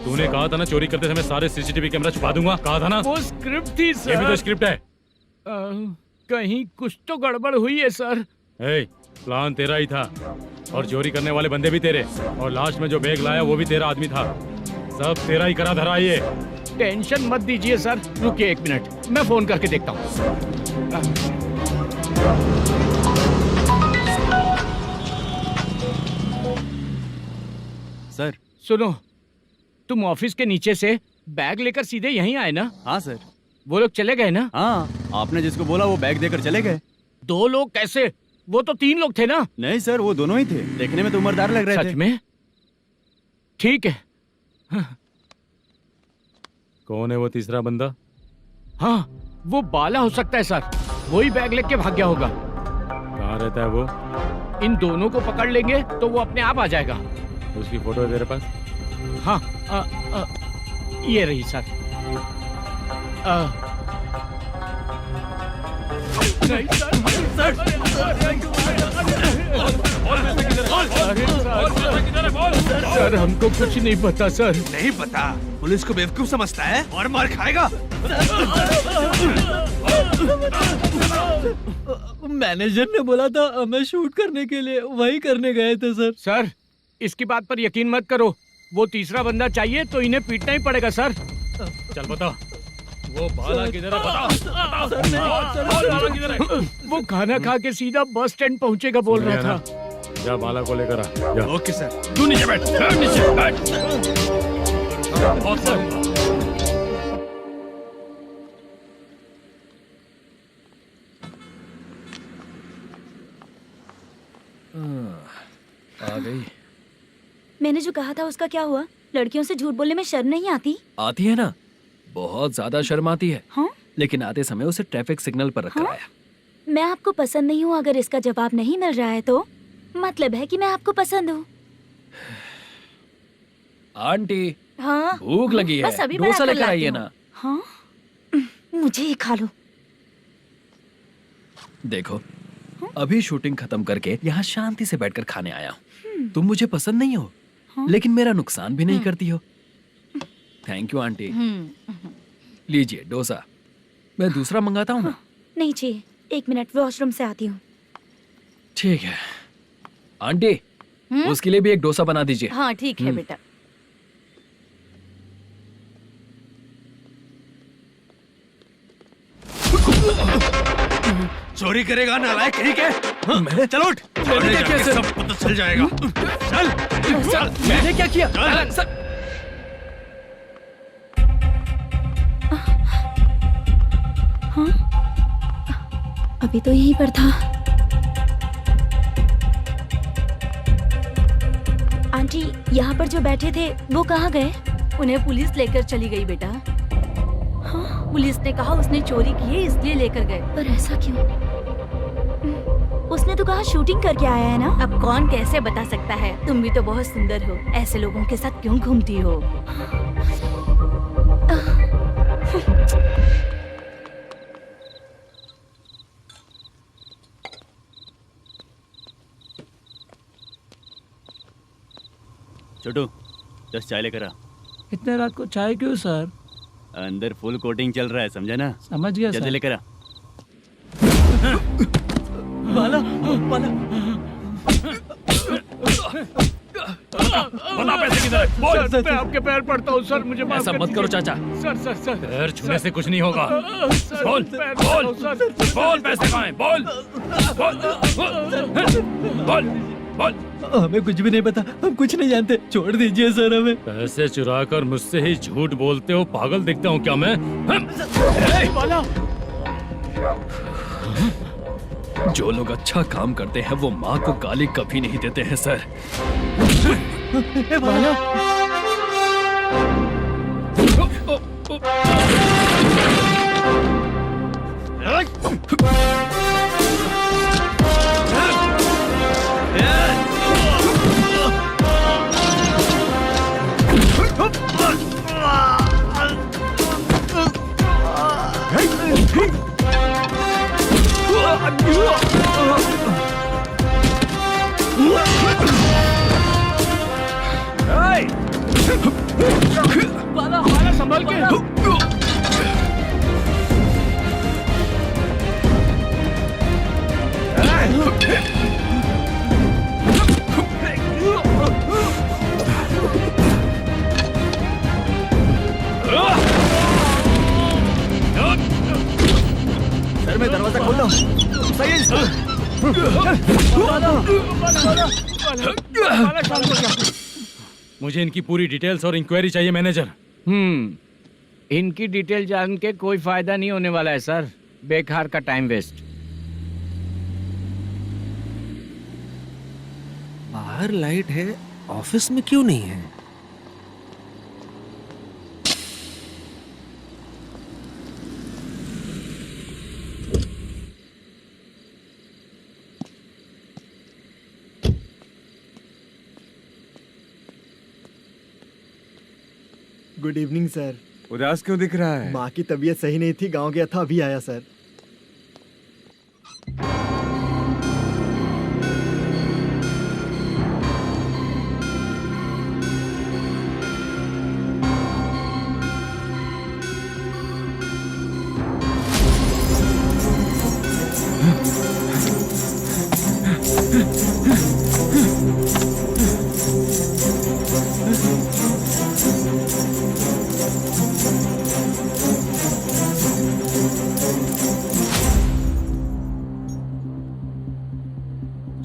तूने कहा था ना चोरी करते समय सारे सीसीटीवी कैमरा छुपा दूंगा, कहा था ना? वो स्क्रिप्ट थी सर। ये भी तो स्क्रिप्ट है। कहीं कुछ तो गड़बड़ हुई है सर। प्लान तेरा ही था और चोरी करने वाले बंदे भी तेरे, और लास्ट में जो बैग लाया वो भी तेरा आदमी था। सब तेरा ही करा धरा। ये टेंशन मत दीजिए सर। रुकिए 1 मिनट, मैं फोन करके देखता हूँ। सर सुनो, तुम ऑफिस के नीचे से बैग लेकर सीधे यहीं आए ना? हाँ सर। वो लोग चले गए ना? हाँ, आपने जिसको बोला वो बैग देकर चले गए। 2 लोग कैसे? वो तो 3 लोग थे ना? नहीं सर, वो दोनों ही थे। देखने में तो उम्रदार लग रहे थे। सच में? ठीक है। कौन है वो तीसरा बंदा? हाँ, वो बाला हो सकता है सर। वही बैग लेके भाग गया होगा। कहाँ कहाँ रहता है वो? इन दोनों को पकड़ लेंगे तो वो अपने आप आ जाएगा। उसकी फोटो है तेरे पास? हाँ ये रही सर। नहीं सर हमको कुछ नहीं पता सर। नहीं पता? पुलिस को बेवकूफ समझता है और मार खाएगा। मैनेजर ने बोला था हमें शूट करने के लिए, वही करने गए थे सर। सर इसकी बात पर यकीन मत करो, वो तीसरा बंदा चाहिए तो इन्हें पीटना ही पड़ेगा सर। चल बता, वो बाला किधर है? बता। वो खाना खा के सीधा बस स्टैंड पहुंचेगा बोल रहा था। जा बाला को लेकर आ। जा। Okay sir. तू नीचे बैठ, नीचे बैठ। बहुत सर। आ गई। मैंने जो कहा था उसका क्या हुआ? लड़कियों से झूठ बोलने में शर्म नहीं आती? आती है ना, बहुत ज्यादा शर्म आती है। हाँ? लेकिन आते समय उसे ट्रैफिक सिग्नल पर रखकर आया। मैं आपको पसंद नहीं हूँ अगर इसका जवाब नहीं मिल रहा है तो मतलब है कि मैं आपको पसंद हूँ। आंटी हाँ भूख लगी है, बस अभी डोसा बनाकर लेकर लाती आइए हूँ। ना। हाँ मुझे ही खा लो। देखो अभी शूटिंग खत्म करके यहाँ शांति से बैठकर खाने आया हूँ। तुम मुझे पसंद नहीं हो, लेकिन मेरा नुकसान भी नहीं करती हो। Thank you aunty. लीजिए डोसा। मैं दूसरा मंगाता हूँ ना? नहीं चाहिए, 1 मिनट वॉशरूम से आती हूँ। ठीक है आंटी, उसके लिए भी एक डोसा बना दीजिए। हाँ ठीक है बेटा। चोरी करेगा नालायक कहीं के? चल उठ, मैंने क्या किया सर? सब पता चल जाएगा। चल चल। मैंने क्या किया? सर हाँ अभी तो यहीं पर था। आंटी यहाँ पर जो बैठे थे वो कहाँ गए? उन्हें पुलिस लेकर चली गई बेटा। हाँ? पुलिस ने कहा उसने चोरी की है इसलिए लेकर गए। पर ऐसा क्यों? उसने तो कहा शूटिंग करके आया है ना। अब कौन कैसे बता सकता है? तुम भी तो बहुत सुंदर हो, ऐसे लोगों के साथ क्यों घूमती हो? छोटू 10 चाय लेकर आ। इतने रात को चाय क्यों सर? अंदर फुल कोटिंग चल रहा है, समझा ना? समझ गया जल्दी सर। लेकर आ। बाला बाला बता पैसे किधर है? बोल। सर मैं आपके पैर पड़ता हूँ सर, मुझे माफ ऐसा कर मत करो दीजिए। चाचा। सर सर सर पैर छूने से कुछ नहीं होगा। सर, बोल पैर बोल पड़ता हूँ, सर। बोल, पैसे कहाँ हैं? बोल बोल बोल बोल। हमें कुछ भी नहीं पता, हम कुछ नहीं जानते, छोड़ दीजिए सर हमें। पैसे चुरा कर मुझसे ही झूठ बोलते हो? पागल दिखता हूँ क्या मैं? बाला जो लोग अच्छा काम करते हैं वो माँ को गाली कभी नहीं देते हैं सर। बाला बाला बाला संभल के। सर मैं दरवाजा खोल रहा हूँ। सही है। मुझे इनकी पूरी डिटेल्स और इंक्वायरी चाहिए मैनेजर। इनकी डिटेल जान के कोई फायदा नहीं होने वाला है सर, बेकार का टाइम वेस्ट। बाहर लाइट है, ऑफिस में क्यों नहीं है? Good evening sir. उदास क्यों दिख रहा है? माँ की तबीयत सही नहीं थी, गांव गया था, अभी आया सर।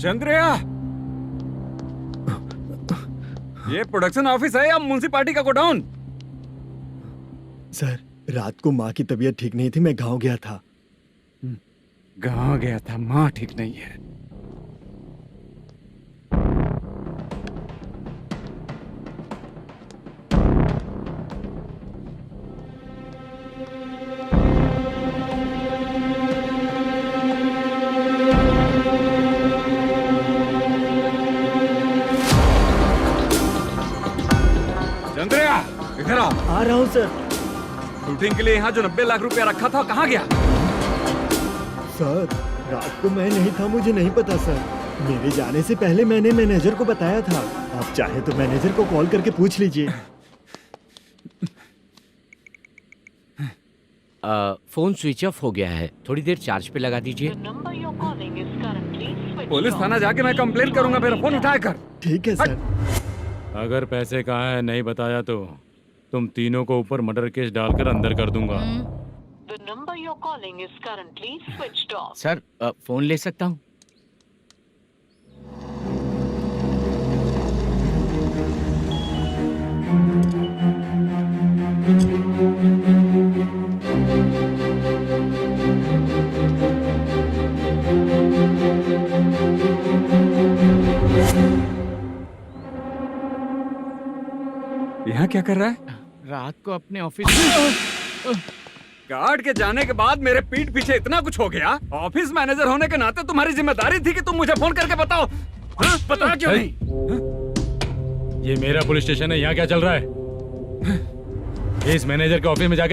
चंद्रया, ये प्रोडक्शन ऑफिस है या म्युनिसिपालिटी का गोडाउन? सर, रात को माँ की तबीयत ठीक नहीं थी, मैं गांव गया था। गांव गया था, माँ ठीक नहीं है। चंद्रया, इधर आओ। आ रहा हूँ सर। शूटिंग के लिए यहाँ जो 90 लाख रुपया रखा था, कहाँ गया? सर, रात को मैं नहीं था, मुझे नहीं पता सर। मेरे जाने से पहले मैंने मैनेजर को बताया था। आप चाहे तो मैनेजर को कॉल करके पूछ लीजिए। फोन स्विच ऑफ हो गया है, थोड़ी देर चार्ज पे लगा दीजिए। पुलिस थाना जाके मैं कंप्लेन करूंगा, मेरा फोन उठाया कर। ठीक है सर। अगर पैसे कहाँ है नहीं बताया तो तुम तीनों को ऊपर मर्डर केस डालकर अंदर कर दूंगा। The number you're calling is currently switched off. Sir, phone ले सकता हूँ? यहाँ क्या कर रहा है? रात को अपने ऑफिस गार्ड के जाने के बाद मेरे पीठ पीछे इतना कुछ हो गया। ऑफिस मैनेजर होने के नाते तुम्हारी जिम्मेदारी थी कि तुम मुझे फोन करके बताओ। हाँ? पता क्यों नहीं? ये मेरा पुलिस स्टेशन है, यहाँ क्या चल रहा है? इस मैनेजर के ऑफिस में जाके